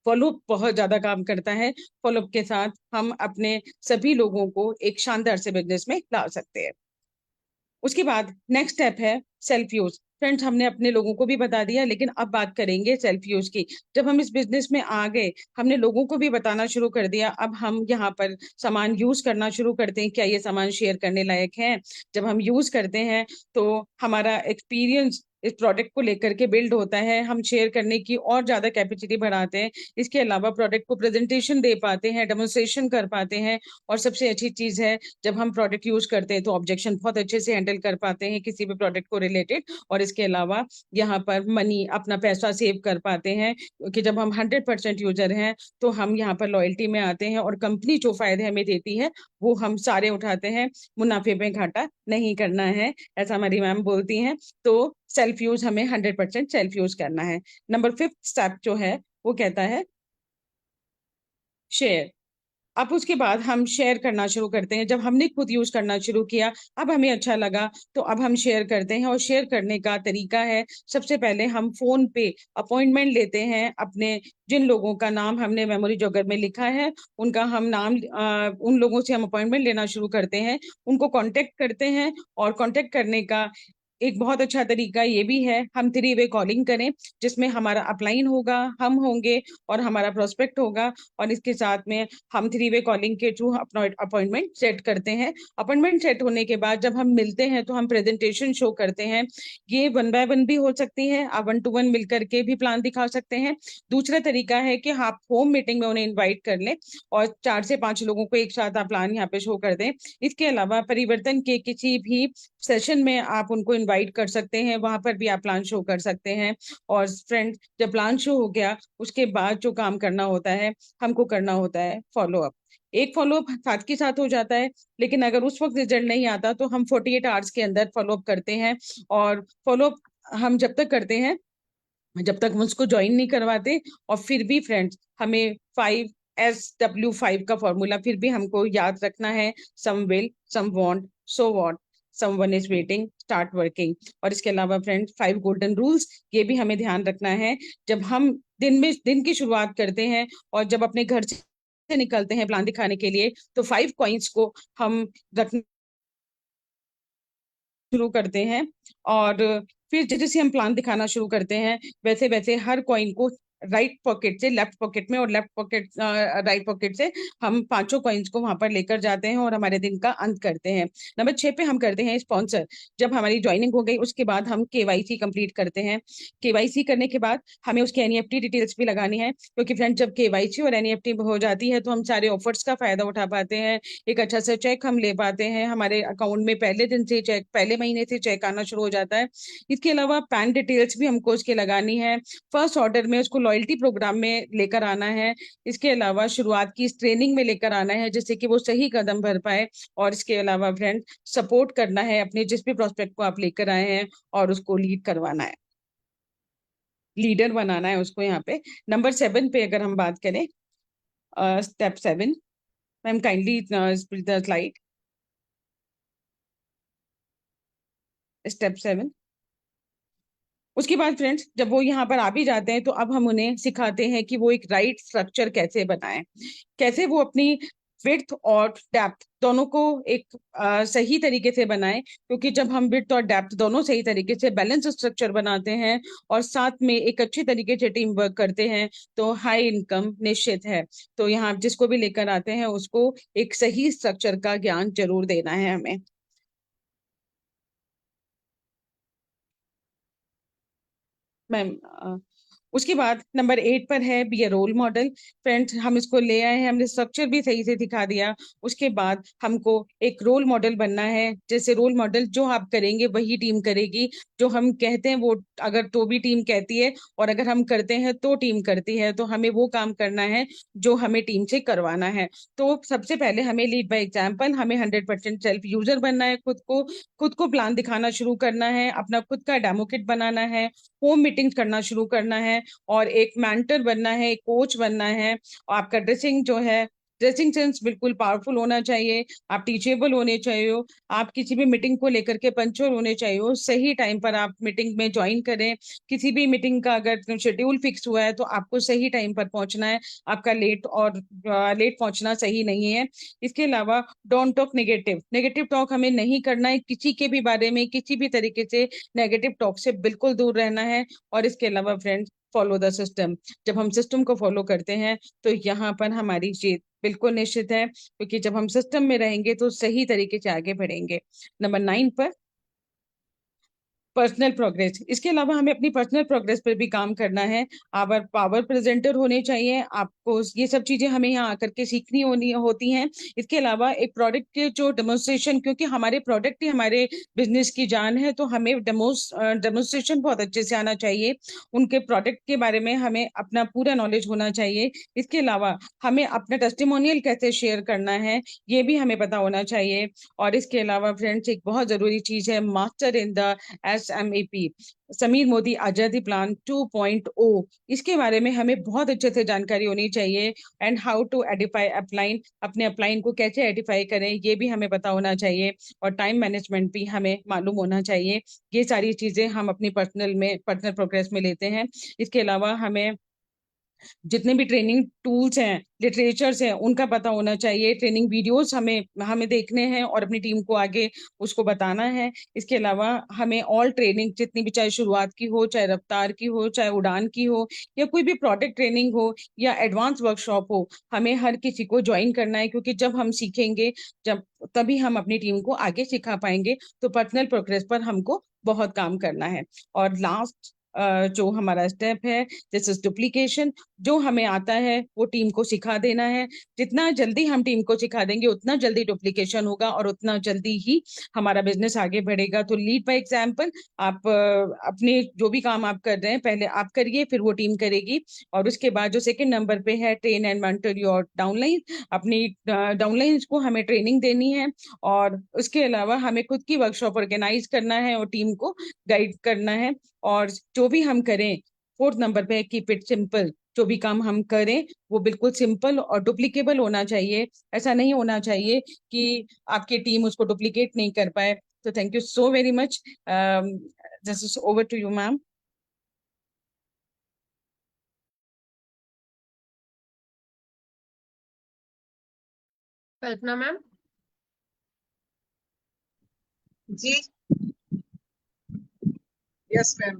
[SPEAKER 5] फॉलोअप बहुत ज्यादा काम करता है। फॉलोअप के साथ हम अपने सभी लोगों को एक शानदार से बिजनेस में ला सकते हैं। उसके बाद नेक्स्ट स्टेप है सेल्फ यूज। फ्रेंड्स हमने अपने लोगों को भी बता दिया, लेकिन अब बात करेंगे सेल्फ यूज की। जब हम इस बिजनेस में आ गए, हमने लोगों को भी बताना शुरू कर दिया, अब हम यहाँ पर सामान यूज करना शुरू करते हैं, क्या ये सामान शेयर करने लायक है। जब हम यूज करते हैं तो हमारा एक्सपीरियंस इस प्रोडक्ट को लेकर के बिल्ड होता है, हम शेयर करने की और ज्यादा कैपेसिटी बढ़ाते हैं। इसके अलावा प्रोडक्ट को प्रेजेंटेशन दे पाते हैं, डेमोन्स्ट्रेशन कर पाते हैं। और सबसे अच्छी चीज है, जब हम प्रोडक्ट यूज करते हैं तो ऑब्जेक्शन बहुत अच्छे से हैंडल कर पाते हैं किसी भी प्रोडक्ट को रिलेटेड। और इसके अलावा यहाँ पर मनी, अपना पैसा सेव कर पाते हैं, क्योंकि जब हम 100% यूजर हैं तो हम यहाँ पर लॉयल्टी में आते हैं, और कंपनी जो फायदे हमें देती है वो हम सारे उठाते हैं। मुनाफे में घाटा नहीं करना है, ऐसा हमारी मैम बोलती हैं। तो सेल्फ यूज, हमें 100% सेल्फ यूज करना है। नंबर 5th स्टेप जो है वो कहता है शेयर। अब उसके बाद हम शेयर करना शुरू करते हैं। जब हमने खुद यूज करना शुरू किया, अब हमें अच्छा लगा, तो अब हम शेयर करते हैं। और शेयर करने का तरीका है, सबसे पहले हम फोन पे अपॉइंटमेंट लेते हैं। अपने जिन लोगों का नाम हमने मेमोरी जॉगर में लिखा है, उनका हम नाम उन लोगों से हम अपॉइंटमेंट लेना शुरू करते हैं, उनको कांटेक्ट करते हैं। और कांटेक्ट करने का एक बहुत अच्छा तरीका ये भी है, हम 3 वे कॉलिंग करें, जिसमें हमारा अपलाइन होगा, हम होंगे और हमारा प्रोस्पेक्ट होगा। और इसके साथ में हम 3 वे कॉलिंग के थ्रू अपना अपॉइंटमेंट सेट करते हैं। अपॉइंटमेंट सेट होने के बाद जब हम मिलते हैं तो हम प्रेजेंटेशन शो करते हैं। ये 1 बाय 1 भी हो सकती है, आप 1 to 1 मिल करके भी प्लान दिखा सकते हैं। दूसरा तरीका है कि आप होम मीटिंग में उन्हें इन्वाइट कर लें और 4 से 5 लोगों को एक साथ आप प्लान यहाँ पे शो कर दें। इसके अलावा परिवर्तन के किसी भी सेशन में आप उनको इनवाइट कर सकते हैं, वहां पर भी आप प्लान शो कर सकते हैं। और फ्रेंड जब प्लान शो हो गया, उसके बाद जो काम करना होता है, हमको करना होता है फॉलो अप। एक फॉलो अप साथ के साथ हो जाता है, लेकिन अगर उस वक्त रिजल्ट नहीं आता तो हम 48 आवर्स के अंदर फॉलो अप करते हैं। और फॉलो अप हम जब तक करते हैं जब तक हम उसको ज्वाइन नहीं करवाते। और फिर भी फ्रेंड्स हमें 5SW5 का फॉर्मूला फिर भी हमको याद रखना है। Some will, some won't, so what, someone is waiting, start working. और इसके अलावा फ्रेंड्स 5 गोल्डन रूल्स, ये भी हमें ध्यान रखना है। जब हम दिन की शुरुआत करते हैं और जब अपने घर से निकलते हैं प्लान दिखाने के लिए, तो 5 कॉइन्स को हम रखना शुरू करते हैं। और फिर जैसे जैसे हम प्लान दिखाना शुरू करते हैं, वैसे वैसे हर कॉइन को राइट पॉकेट से लेफ्ट पॉकेट में और लेफ्ट पॉकेट राइट पॉकेट से हम 5 कॉइन्स को वहां पर लेकर जाते हैं और हमारे दिन का अंत करते हैं। नंबर 6 पे हम करते हैं स्पॉन्सर। जब हमारी ज्वाइनिंग हो गई उसके बाद हम KYC कंप्लीट करते हैं। KYC करने के बाद हमें उसके NEFT डिटेल्स भी लगानी है, क्योंकि फ्रेंड जब KYC और NEFT हो जाती है तो हम सारे ऑफर्स का फायदा उठा पाते हैं। एक अच्छा सा चेक हम ले पाते हैं, हमारे अकाउंट में पहले दिन से चेक, पहले महीने से चेक आना शुरू हो जाता है। इसके अलावा पैन डिटेल्स भी हमको उसके लगानी है। फर्स्ट ऑर्डर में उसको लॉयल्टी प्रोग्राम में लेकर आना है। इसके अलावा शुरुआत की इस ट्रेनिंग में लेकर आना है जिससे कि वो सही कदम भर पाए। और इसके अलावा फ्रेंड सपोर्ट करना है अपने जिस भी प्रोस्पेक्ट को आप लेकर आए हैं और उसको लीड करवाना है, लीडर बनाना है उसको। यहाँ पे नंबर 7 पे अगर हम बात करें, step 7, ma'am kindly split the slide. Step 7, उसके बाद फ्रेंड्स जब वो यहाँ पर आ भी जाते हैं तो अब हम उन्हें सिखाते हैं कि वो एक राइट स्ट्रक्चर कैसे बनाएं, कैसे वो अपनी विड्थ और डेप्थ दोनों को एक सही तरीके से बनाएं। क्योंकि जब हम विड्थ और डेप्थ दोनों सही तरीके से बैलेंस स्ट्रक्चर बनाते हैं और साथ में एक अच्छे तरीके से टीम वर्क करते हैं तो हाई इनकम निश्चित है। तो यहाँ जिसको भी लेकर आते हैं उसको एक सही स्ट्रक्चर का ज्ञान जरूर देना है हमें। मैम उसके बाद नंबर 8 पर है बी ए रोल मॉडल। फ्रेंड्स हम इसको ले आए हैं, हमने स्ट्रक्चर भी सही से दिखा दिया। उसके बाद हमको एक रोल मॉडल बनना है। जैसे रोल मॉडल जो आप करेंगे वही टीम करेगी, जो हम कहते हैं वो अगर तो भी टीम कहती है और अगर हम करते हैं तो टीम करती है। तो हमें वो काम करना है जो हमें टीम से करवाना है। तो सबसे पहले हमें लीड बाय एग्जाम्पल, हमें 100% सेल्फ यूजर बनना है। खुद को प्लान दिखाना शुरू करना है, अपना खुद का डेमो किट बनाना है, होम मीटिंग करना शुरू करना है और एक मेंटर बनना है, एक कोच बनना है। और आपका ड्रेसिंग जो है, ड्रेसिंग सेंस बिल्कुल पावरफुल होना चाहिए। आप टीचेबल होने चाहिए, आप किसी भी मीटिंग को लेकर के पंचुअल होने चाहिए, सही टाइम पर आप मीटिंग में ज्वाइन करें। किसी भी मीटिंग का अगर शेड्यूल फिक्स हुआ है तो आपको सही टाइम पर पहुंचना है, आपका लेट पहुंचना सही नहीं है। इसके अलावा don't talk negative, negative talk हमें नहीं करना है। किसी के भी बारे में किसी भी तरीके से नेगेटिव टॉक से बिल्कुल दूर रहना है। और इसके अलावा फ्रेंड्स फॉलो द सिस्टम, जब हम सिस्टम को फॉलो करते हैं तो यहाँ पर हमारी जीत बिल्कुल निश्चित है। क्योंकि जब हम सिस्टम में रहेंगे तो सही तरीके से आगे बढ़ेंगे। नंबर 9 पर पर्सनल प्रोग्रेस। इसके अलावा हमें अपनी पर्सनल प्रोग्रेस पर भी काम करना है। आवर पावर प्रेजेंटर होने चाहिए आपको, ये सब चीजें हमें यहाँ आकर के सीखनी होती हैं। इसके अलावा एक प्रोडक्ट के जो डेमोन्स्ट्रेशन, क्योंकि हमारे प्रोडक्ट ही हमारे बिजनेस की जान है, तो हमें डेमोन्स्ट्रेशन बहुत अच्छे से आना चाहिए। उनके प्रोडक्ट के बारे में हमें अपना पूरा नॉलेज होना चाहिए। इसके अलावा हमें अपना टेस्टिमोनियल कैसे शेयर करना है ये भी हमें पता होना चाहिए। और इसके अलावा फ्रेंड्स एक बहुत जरूरी चीज है master in the SMAP, Sameer Modi आजादी प्लान 2.0। इसके बारे में हमें बहुत अच्छे से जानकारी होनी चाहिए। And how to edify upline, अपने अपलाइन को कैसे एडिफाई करें ये भी हमें पता होना चाहिए। और टाइम मैनेजमेंट भी हमें मालूम होना चाहिए। ये सारी चीजें हम अपनी पर्सनल प्रोग्रेस में लेते हैं। इसके अलावा हमें जितने भी ट्रेनिंग टूल्स हैं, लिटरेचर्स हैं, उनका पता होना चाहिए। ट्रेनिंग वीडियोस हमें हमें देखने हैं और अपनी टीम को आगे उसको बताना है। इसके अलावा हमें ऑल ट्रेनिंग जितनी भी, चाहे शुरुआत की हो, चाहे रफ्तार की हो, चाहे उड़ान की हो, या कोई भी प्रोडक्ट ट्रेनिंग हो या एडवांस वर्कशॉप हो, हमें हर किसी को ज्वाइन करना है। क्योंकि जब हम सीखेंगे, जब तभी हम अपनी टीम को आगे सिखा पाएंगे। तो पर्सनल प्रोग्रेस पर हमको बहुत काम करना है। और लास्ट जो हमारा स्टेप है, दिस इज डुप्लीकेशन। जो हमें आता है वो टीम को सिखा देना है। जितना जल्दी हम टीम को सिखा देंगे उतना जल्दी डुप्लीकेशन होगा और उतना जल्दी ही हमारा बिजनेस आगे बढ़ेगा। तो लीड बाय एग्जाम्पल, आप अपने जो भी काम आप कर रहे हैं पहले आप करिए, फिर वो टीम करेगी। और उसके बाद जो सेकंड नंबर पे है train and mentor your downline, अपनी डाउनलाइंस को हमें ट्रेनिंग देनी है। और उसके अलावा हमें खुद की वर्कशॉप ऑर्गेनाइज करना है और टीम को गाइड करना है। और जो भी हम करें, फोर्थ नंबर पे कीप इट सिंपल, जो भी काम हम करें वो बिल्कुल सिंपल और डुप्लीकेबल होना चाहिए। ऐसा नहीं होना चाहिए कि आपकी टीम उसको डुप्लीकेट नहीं कर पाए। तो thank you so very much. This is over to you ma'am.
[SPEAKER 4] Kalpana ma'am.
[SPEAKER 1] Ji yes ma'am.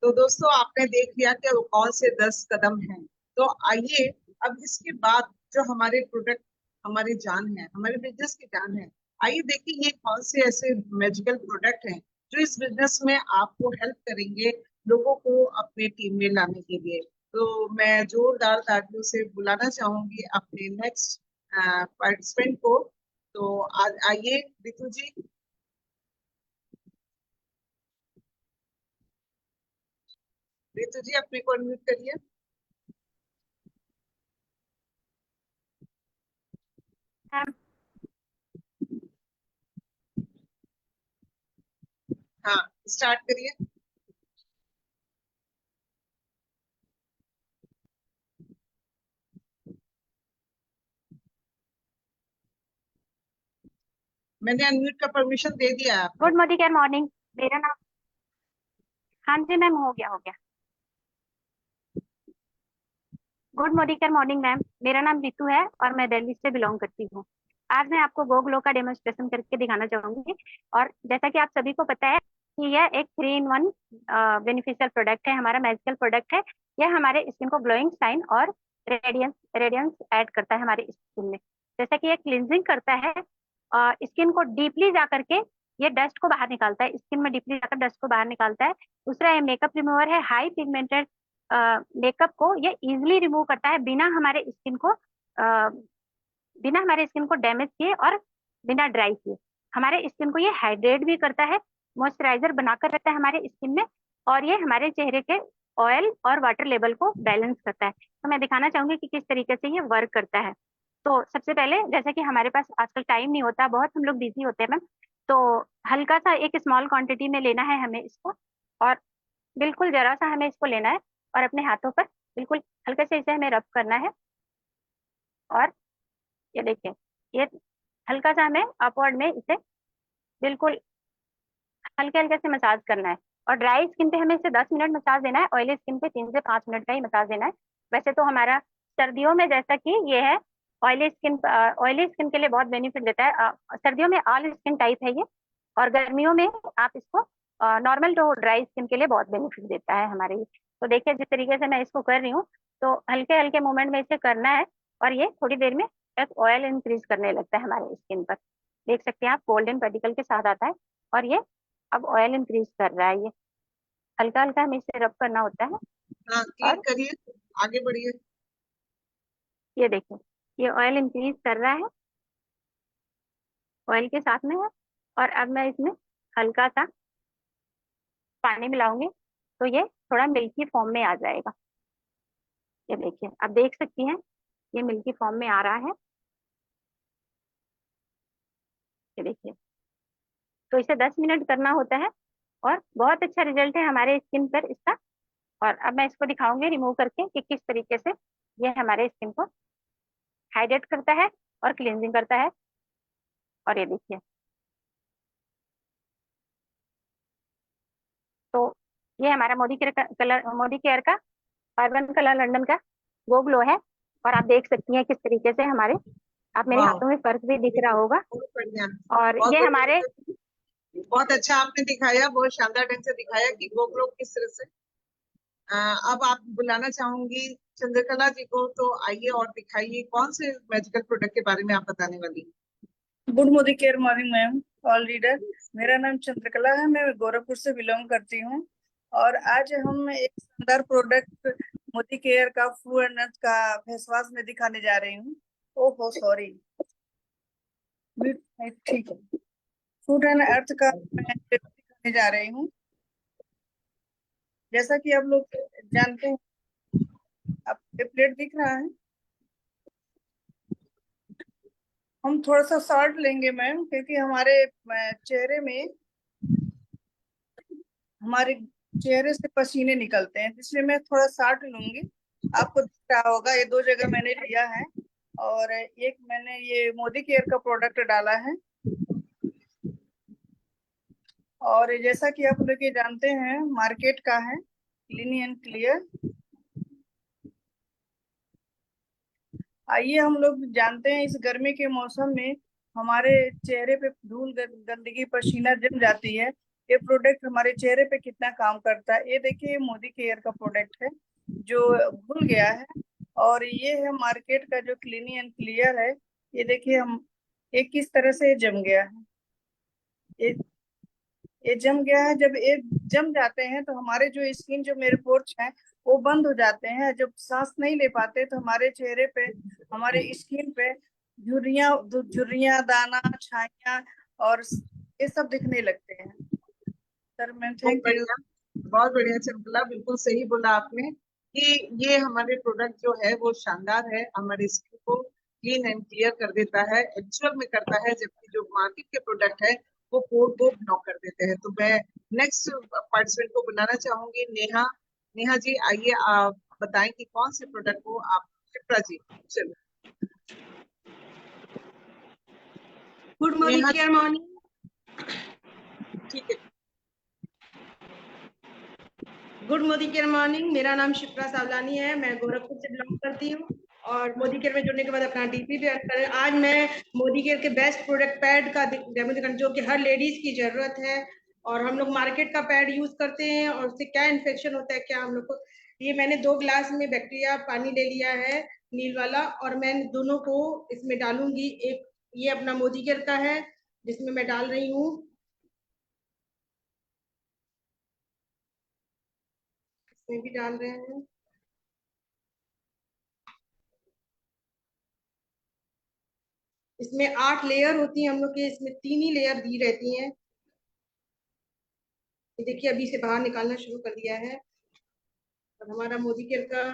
[SPEAKER 1] तो दोस्तों आपने देख लिया कि वो कौन से 10 कदम हैं। तो आइए अब इसके बाद जो हमारे प्रोडक्ट, हमारी जान है, हमारे बिजनेस की जान है, आइए देखिए ये कौन से ऐसे मैजिकल प्रोडक्ट हैं जो इस बिजनेस में आपको हेल्प करेंगे लोगों को अपने टीम में लाने के लिए। तो मैं जोरदार तालियों से बुलाना चाहूंगी अपने नेक्स्ट पार्टिसिपेंट को। तो आइए रितु जी। रितु जी अपने को अनम्यूट करिए।
[SPEAKER 6] मैम।
[SPEAKER 1] हाँ, स्टार्ट करिए। मैंने अनम्यूट का परमिशन दे दिया है आपको।
[SPEAKER 6] गुड मोदी केयर मॉर्निंग, मेरा नाम, हाँ जी मैम, हो गया हो गया। Good Modicare morning ma'am, मेरा नाम रितु है और मैं दिल्ली से बिलोंग करती हूँ। आज मैं आपको गो ग्लो का डेमोन्स्ट्रेशन करके दिखाना चाहूंगी। और जैसा कि आप सभी को पता है कि यह एक 3 in 1 बेनिफिशियल प्रोडक्ट है, हमारा मैजिकल प्रोडक्ट है। यह हमारे स्किन को ग्लोइंग साइन और रेडियंस रेडियंस ऐड करता है हमारी स्किन में। जैसा कि ये क्लिनजिंग करता है, स्किन को डीपली जा करके ये डस्ट को बाहर निकालता है, स्किन में डीपली जाकर डस्ट को बाहर निकालता है। दूसरा ये मेकअप रिमूवर है, हाई पिगमेंटेड मेकअप को ये इजिली रिमूव करता है बिना हमारे स्किन को डैमेज किए और बिना ड्राई किए। हमारे स्किन को ये हाइड्रेट भी करता है, मॉइस्चराइजर बनाकर रखता है हमारे स्किन में, और ये हमारे चेहरे के ऑयल और वाटर लेवल को बैलेंस करता है। तो मैं दिखाना चाहूंगी कि किस तरीके से ये वर्क करता है। तो सबसे पहले, जैसा कि हमारे पास आजकल टाइम नहीं होता, बहुत हम लोग बिजी होते हैं मैम, तो हल्का सा एक स्मॉल क्वांटिटी में लेना है हमें इसको, और बिल्कुल जरा सा हमें इसको लेना है और अपने हाथों पर बिल्कुल हल्के से इसे हमें रब करना है। और ये देखिए, ये हल्का सा हमें अपवर्ड में इसे बिल्कुल हल्के हल्के से मसाज करना है। और ड्राई स्किन पे हमें इसे 10 मिनट मसाज देना है, ऑयली स्किन पे 3 से 5 मिनट का ही मसाज देना है। वैसे तो हमारा सर्दियों में, जैसा कि ये है ऑयली स्किन के लिए बहुत बेनिफिट देता है। सर्दियों में ऑल स्किन टाइप है ये, और गर्मियों में आप इसको नॉर्मल टू ड्राई स्किन के लिए बहुत बेनिफिट देता है हमारे लिए। तो देखिए, जिस तरीके से मैं इसको कर रही हूँ, तो हल्के हल्के मूवमेंट में इसे करना है, और ये थोड़ी देर में एक ऑयल इंक्रीज करने लगता है हमारे स्किन पर। देख सकते हैं आप, गोल्डन पार्टिकल के साथ आता है, और ये अब ऑयल इंक्रीज कर रहा है। ये हल्का हल्का हमें इसे रब करना होता है।
[SPEAKER 1] हाँ, क्लिक
[SPEAKER 6] और
[SPEAKER 1] करिए, आगे बढ़िए।
[SPEAKER 6] ये देखिए, ये ऑयल इंक्रीज कर रहा है, ऑयल के साथ में है। और अब मैं इसमें हल्का सा पानी मिलाऊंगी, तो ये थोड़ा मिल्की फॉर्म में आ जाएगा। ये देखिए, आप देख सकती हैं, ये मिल्की फॉर्म में आ रहा है। ये देखिए, तो इसे 10 मिनट करना होता है, और बहुत अच्छा रिजल्ट है हमारे स्किन पर इसका। और अब मैं इसको दिखाऊंगी रिमूव करके कि किस तरीके से ये हमारे स्किन को हाइड्रेट करता है और क्लींजिंग करता है। और ये देखिए, तो ये हमारा मोदी केयर का अर्बन कलर लंदन का गो ग्लो है। और आप देख सकती हैं किस तरीके से आप मेरे
[SPEAKER 1] वाह,
[SPEAKER 6] हाथों में फर्क भी दिख रहा होगा।
[SPEAKER 1] बहुत बढ़िया,
[SPEAKER 6] और
[SPEAKER 1] बहुत
[SPEAKER 6] ये हमारे,
[SPEAKER 1] बढ़िया, बहुत अच्छा आपने दिखाया, बहुत शानदार ढंग से दिखाया कि गो ग्लो किस तरह से। अब आप बुलाना चाहूंगी चंद्रकला जी को, तो आइए और दिखाइए कौन से मैजिकल प्रोडक्ट के बारे में आप बताने वाली हैं।
[SPEAKER 7] Good Modicare morning ma'am, all reader. मेरा नाम चंद्रकला है, मैं गोरखपुर से बिलोंग करती हूँ। और आज हम एक शानदार प्रोडक्ट मोदी केयर का फूड एंड अर्थ का फेस वॉश में दिखाने जा रही हूँ। ओहो सॉरी, ठीक है। फूड एंड अर्थ का मैं दिखाने जा रही हूँ। जैसा कि आप लोग जानते हैं, आप प्लेट दिख रहा है। हम थोड़ा सा सॉल्ट लेंगे मैम, क्योंकि हमारे चेहरे से पसीने निकलते हैं, इसलिए मैं थोड़ा साल्ट लूंगी। आपको दिख रहा होगा, ये 2 जगह मैंने लिया है, और एक मैंने ये मोदी केयर का प्रोडक्ट डाला है। और जैसा कि आप लोग ये जानते हैं, मार्केट का है क्लीन एंड क्लियर। आइए, हम लोग जानते हैं, इस गर्मी के मौसम में हमारे चेहरे पे धूल गंदगी पसीना जम जाती है। ये प्रोडक्ट हमारे चेहरे पे कितना काम करता है, ये देखिए, ये मोदी केयर का प्रोडक्ट है जो घुल गया है। और ये है मार्केट का जो क्लीन एंड क्लियर है। ये देखिए, ये किस तरह से जम गया है। ये ये जम गया है। जब ये जम जाते हैं तो हमारे जो स्किन, जो मेरे पोर्स हैं, वो बंद हो जाते हैं। जब सांस नहीं ले पाते तो हमारे चेहरे पे, हमारे स्किन पे झुर्रियां, दाना, छाइयां और ये सब दिखने लगते हैं। सर मैम,
[SPEAKER 1] बहुत
[SPEAKER 7] थैंक यू।
[SPEAKER 1] बढ़िया, बहुत बढ़िया चंद्रकला, बिल्कुल सही बोला आपने कि ये हमारे प्रोडक्ट जो है वो शानदार है, हमारे स्किन को क्लीन एंड क्लियर कर देता है, एक्चुअल में करता है, जबकि जो मार्केट के प्रोडक्ट है वो पोर को ब्लॉक कर देते हैं। तो मैं नेक्स्ट पार्टिसिपेंट को बुलाना चाहूंगी, नेहा। नेहा जी आइए, आप बताएं कि कौन से प्रोडक्ट को आप, शिप्रा जी चलो।
[SPEAKER 8] Good
[SPEAKER 1] Neha
[SPEAKER 8] morning, care morning.
[SPEAKER 1] ठीक है।
[SPEAKER 8] Good Modicare morning. मेरा नाम शिप्रा सावलानी है, मैं गोरखपुर से बिलोंग करती हूँ और मोदी केयर में जुड़ने के बाद अपना डीपी भी अर्न करें। आज मैं मोदी केयर के बेस्ट प्रोडक्ट पैड का डेमो दिखाना, जो कि हर लेडीज की जरूरत है। और हम लोग मार्केट का पैड यूज करते हैं और उससे क्या इन्फेक्शन होता है, क्या हम लोग को। ये मैंने 2 गिलास में बैक्टीरिया पानी ले लिया है, नील वाला, और मैं दोनों को इसमें डालूंगी। एक ये अपना मोदी केयर का है जिसमें मैं डाल रही हूँ, इसमें भी डाल रहे हैं। इसमें 8 लेयर होती है हम लोग के, इसमें 3 ही लेयर दी रहती हैं। ये देखिए अभी से बाहर निकालना शुरू कर दिया है। और हमारा मोदी केयर का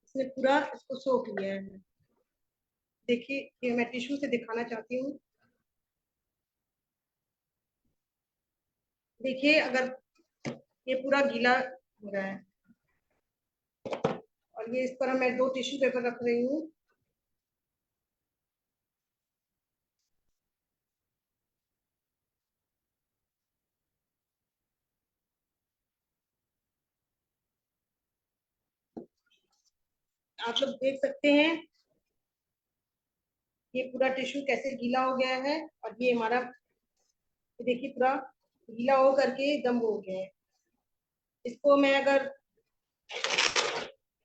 [SPEAKER 8] इसने पूरा इसको सोख लिया है। देखिए ये मैं टिश्यू से दिखाना चाहती हूँ। देखिए अगर ये पूरा गीला हो रहा है, और ये इस पर मैं 2 टिश्यू पेपर रख रही हूँ। आप लोग देख सकते हैं ये पूरा टिश्यू कैसे गीला हो गया है, और ये हमारा देखिए पूरा गीला हो करके दम हो गया है। इसको मैं अगर,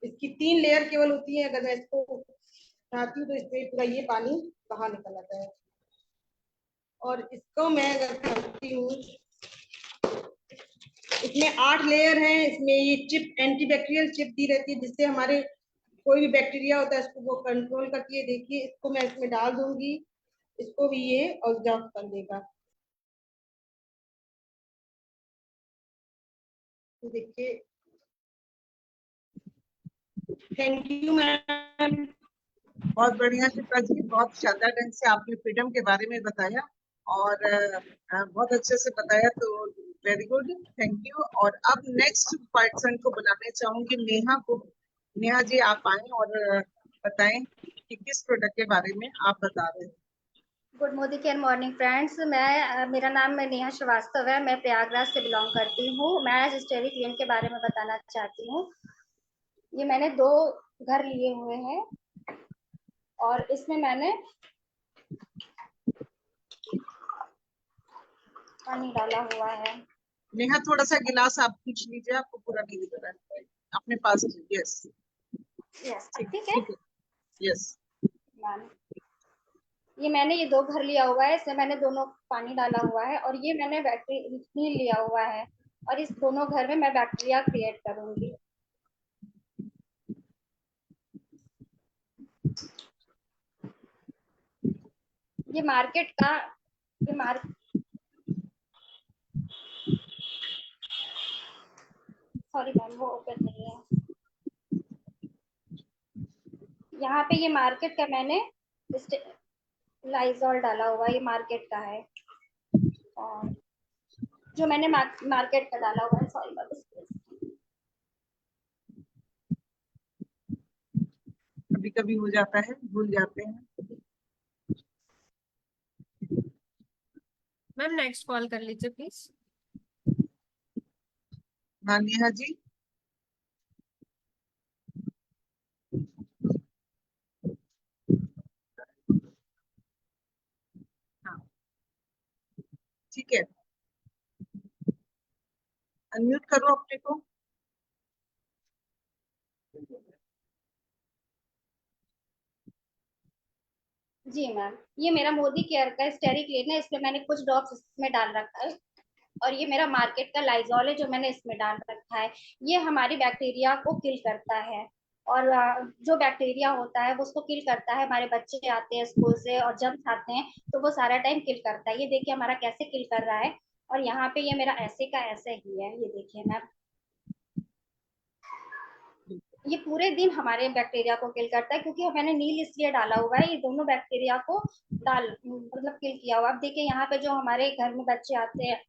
[SPEAKER 8] इसकी 3 लेयर केवल होती है, अगर मैं इसको उठाती हूँ तो इसमें पूरा ये पानी बाहर निकल आता है। और इसको मैं अगर करती हूँ, इसमें 8 लेयर हैं। इसमें ये चिप, एंटीबैक्टीरियल चिप दी रहती है, जिससे हमारे कोई भी बैक्टीरिया होता है उसको वो कंट्रोल करती है। देखिए इसको मैं इसमें डाल दूंगी, इसको भी ये ऑब्जर्व कर लेगा। तो देखिए, थैंक यू मैम।
[SPEAKER 1] बहुत बढ़िया शिप्रा जी, बहुत शानदार ढंग से आपने फ्रीडम के बारे में बताया और बहुत अच्छे से बताया, तो वेरी गुड, थैंक यू। और अब नेक्स्ट पर्सन को बुलाने चाहूंगी, नेहा को। नेहा जी आप आए और बताएं कि किस प्रोडक्ट के बारे में आप बता रहे हैं।
[SPEAKER 9] Good Modicare morning friends. मेरा नाम नेहा श्रीवास्तव है, मैं प्रयागराज से बिलोंग करती हूँ। मैं आज स्टेरी क्लीन के बारे में बताना चाहती हूँ। ये मैंने 2 घर लिए हुए हैं और इसमें मैंने पानी डाला हुआ है।
[SPEAKER 1] नेहा थोड़ा सा गिलास आप खींच लीजिए, आपको पूरा नहीं दिख रहा है अपने पास। यस
[SPEAKER 9] यस, ठीक है
[SPEAKER 1] यस।
[SPEAKER 9] मैम। ये मैंने ये 2 घर लिया हुआ है, इसमें मैंने दोनों पानी डाला हुआ है, और ये मैंने बैक्टीरिया लिया हुआ है, और इस दोनों घर में मैं बैक्टीरिया क्रिएट करूंगी। ये मार्केट का, ये सॉरी मैम, वो ओपन नहीं है। यहाँ पे ये मार्केट का मैंने लाइजॉल डाला हुआ है, ये मार्केट का है। और जो मैंने मार्केट का डाला हुआ है, सॉरी मैम,
[SPEAKER 1] कभी कभी हो जाता है, भूल जाते हैं।
[SPEAKER 4] मैम नेक्स्ट कॉल कर लीजिए प्लीज।
[SPEAKER 1] हाँ नेहा जी। हाँ ठीक है, अनम्यूट करो अपने को।
[SPEAKER 9] जी मैम। ये मेरा मोदी केयर का स्टेरी क्लीन है, इसमें मैंने कुछ ड्रॉप्स इसमें डाल रखा है। और ये मेरा मार्केट का लाइजॉल है जो मैंने इसमें डाल रखा है। ये हमारी बैक्टीरिया को किल करता है। और जो बैक्टीरिया होता है वो उसको किल करता है। हमारे बच्चे आते हैं स्कूल से और जब खाते हैं तो वो सारा टाइम किल करता है। ये देखिए हमारा कैसे किल कर रहा है, और यहाँ पे ये मेरा ऐसे का ऐसे ही है, ये देखिए मैम। ये पूरे दिन हमारे बैक्टीरिया को किल करता है, क्योंकि मैंने नील इसलिए डाला हुआ है, ये दोनों बैक्टीरिया को डाल मतलब किल किया हुआ। अब देखिए यहाँ पे जो हमारे घर में बच्चे आते हैं,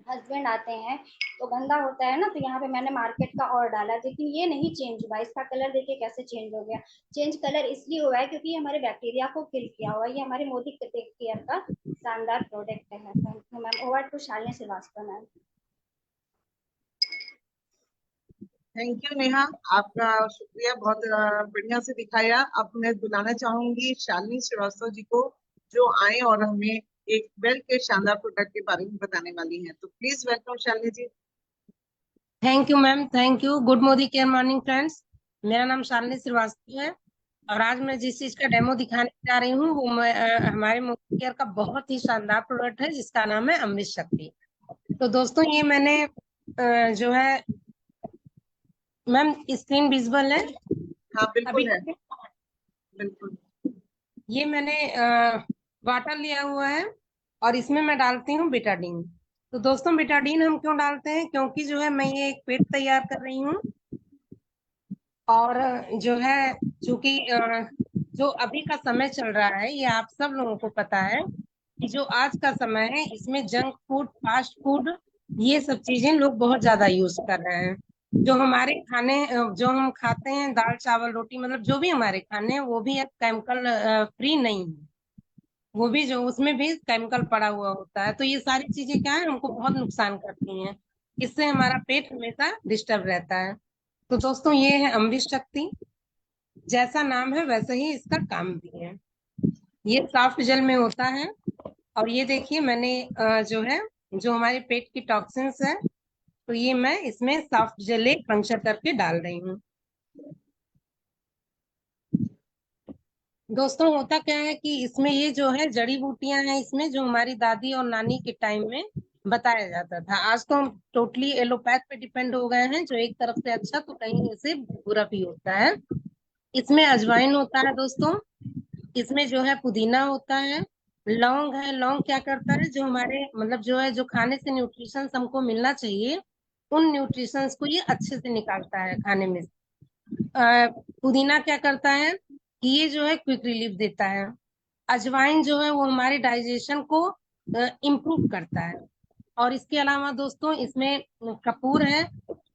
[SPEAKER 9] हस्बैंड आते हैं, तो गंदा होता है ना, तो यहाँ पे मैंने मार्केट का और डाला, लेकिन ये नहीं चेंज हुआ। इसका कलर देखिए कैसे चेंज हो गया। चेंज कलर इसलिए हुआ है क्योंकि ये हमारे बैक्टीरिया को किल किया हुआ है। ये हमारे मोदी केयर का शानदार प्रोडक्ट है। Thank you ma'am. Over to Shalini Srivastava ma'am.
[SPEAKER 1] Thank you Neha, आपका शुक्रिया, बहुत बढ़िया से दिखाया। अब मैं बुलाना चाहूंगी शालिनी श्रीवास्तव जी को, जो आए और हमें एक वेल के शानदार प्रोडक्ट के बारे में बताने वाली हैं। तो please welcome Shalini ji.
[SPEAKER 10] Thank you ma'am, thank you. Good Modicare morning friends, मेरा नाम शालिनी श्रीवास्तव है और आज मैं जिस चीज का डेमो दिखाने जा रही हूँ वो हमारे मोदी केयर का बहुत ही शानदार प्रोडक्ट है जिसका नाम है अमृत शक्ति। तो दोस्तों ये मैंने जो है मैम, स्क्रीन विजिबल है?
[SPEAKER 1] हाँ
[SPEAKER 10] अभी
[SPEAKER 1] बिल्कुल है, बिल्कुल।
[SPEAKER 10] ये मैंने वाटर लिया हुआ है और इसमें मैं डालती हूँ बेटाडीन। तो दोस्तों बेटाडीन हम क्यों डालते हैं, क्योंकि जो है मैं ये एक पेस्ट तैयार कर रही हूँ और जो है चूंकि जो अभी का समय चल रहा है ये आप सब लोगों को पता है कि जो आज का समय है इसमें जंक फूड, फास्ट फूड, ये सब चीजें लोग बहुत ज्यादा यूज कर रहे हैं। जो हमारे खाने जो हम खाते हैं, दाल चावल रोटी, मतलब जो भी हमारे खाने हैं वो भी एक केमिकल फ्री नहीं है, वो भी जो उसमें भी केमिकल पड़ा हुआ होता है। तो ये सारी चीजें क्या है, हमको बहुत नुकसान करती हैं। इससे हमारा पेट हमेशा डिस्टर्ब रहता है। तो दोस्तों ये है अमृत शक्ति, जैसा नाम है वैसे ही इसका काम भी है। ये सॉफ्ट जेल में होता है और ये देखिए मैंने जो है जो हमारे पेट की टॉक्सिन्स है तो ये मैं इसमें सॉफ्ट जेल पंक्चर करके डाल रही हूँ। दोस्तों होता क्या है कि इसमें ये जो है जड़ी बूटियां हैं, इसमें जो हमारी दादी और नानी के टाइम में बताया जाता था। आज तो हम टोटली एलोपैथ पे डिपेंड हो गए हैं, जो एक तरफ से अच्छा तो कहीं से बुरा भी होता है। इसमें अजवाइन होता है दोस्तों, इसमें जो है पुदीना होता है, लौंग है। लौंग क्या करता है, जो हमारे मतलब जो है जो खाने से न्यूट्रिशंस हमको मिलना चाहिए उन न्यूट्रिशंस को ये अच्छे से निकालता है खाने में। पुदीना क्या करता है कि ये जो है क्विक रिलीफ देता है। अजवाइन जो है वो हमारे डाइजेशन को इम्प्रूव करता है। और इसके अलावा दोस्तों इसमें कपूर है।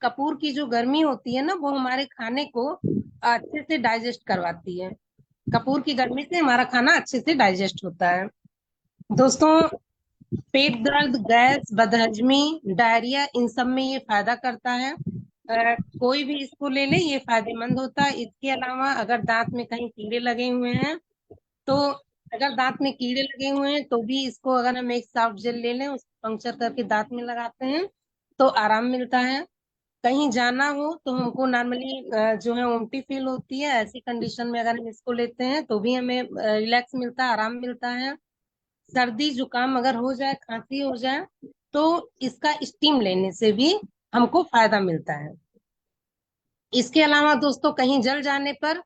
[SPEAKER 10] कपूर की जो गर्मी होती है ना वो हमारे खाने को अच्छे से डाइजेस्ट करवाती है। कपूर की गर्मी से हमारा खाना अच्छे से डाइजेस्ट होता है। दोस्तों पेट दर्द, गैस, बदहजमी, डायरिया, इन सब में ये फायदा करता है। कोई भी इसको ले ले ये फायदेमंद होता है। इसके अलावा अगर दांत में कहीं कीड़े लगे हुए हैं तो अगर दांत में कीड़े लगे हुए हैं तो भी इसको अगर हम एक सॉफ्ट जेल ले लें उसको पंक्चर करके दांत में लगाते हैं तो आराम मिलता है। कहीं जाना हो तो हमको नॉर्मली जो है उल्टी फील होती है, ऐसी कंडीशन में अगर हम इसको लेते हैं तो भी हमें रिलैक्स मिलता है, आराम मिलता है। सर्दी जुकाम अगर हो जाए, खांसी हो जाए तो इसका स्टीम लेने से भी हमको फायदा मिलता है। इसके अलावा दोस्तों कहीं जल जाने पर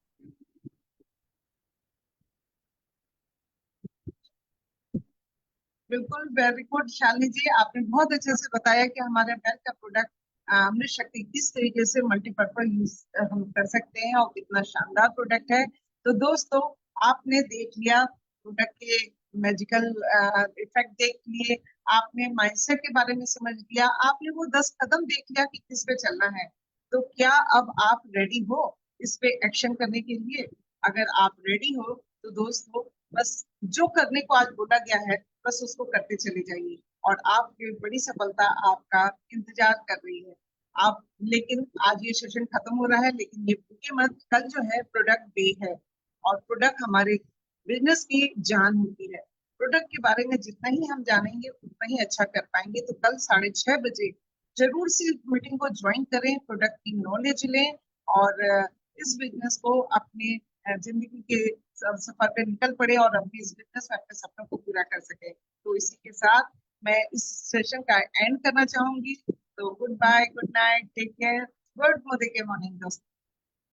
[SPEAKER 1] बिल्कुल, वेरी गुड शालिनी जी, आपने बहुत अच्छे से बताया कि हमारे वेल का प्रोडक्ट अमृत शक्ति किस तरीके से मल्टीपर्पज यूज हम कर सकते हैं और कितना शानदार प्रोडक्ट है। तो दोस्तों आपने देख लिया प्रोडक्ट के मैजिकल इफेक्ट देख लिए, आपने माइंडसेट के बारे में समझ लिया, आपने वो 10 कदम देख लिया कि किस पे चलना है। तो क्या अब आप रेडी हो इस पे एक्शन करने के लिए? अगर आप रेडी हो तो दोस्तों बस जो करने को आज बोला गया है बस उसको करते चले जाइए और आपकी बड़ी सफलता आपका इंतजार कर रही है। आप लेकिन आज ये सेशन खत्म हो रहा है, लेकिन ये भूखे मत, कल जो है प्रोडक्ट डे है और प्रोडक्ट हमारे बिजनेस की जान होती है। प्रोडक्ट के बारे में जितना ही हम जानेंगे उतना ही अच्छा कर पाएंगे। तो कल 6:30 बजे जरूर से मीटिंग को ज्वाइन करें, प्रोडक्ट की नॉलेज लें और इस बिजनेस को अपने जिंदगी के सफर पे निकल पड़े और अपने इस बिजनेस में अपने सपनों को पूरा कर सके। तो इसी के साथ मैं इस सेशन का एंड करना चाहूंगी। तो good bye, good night, take care, good Modicare morning दोस्तों।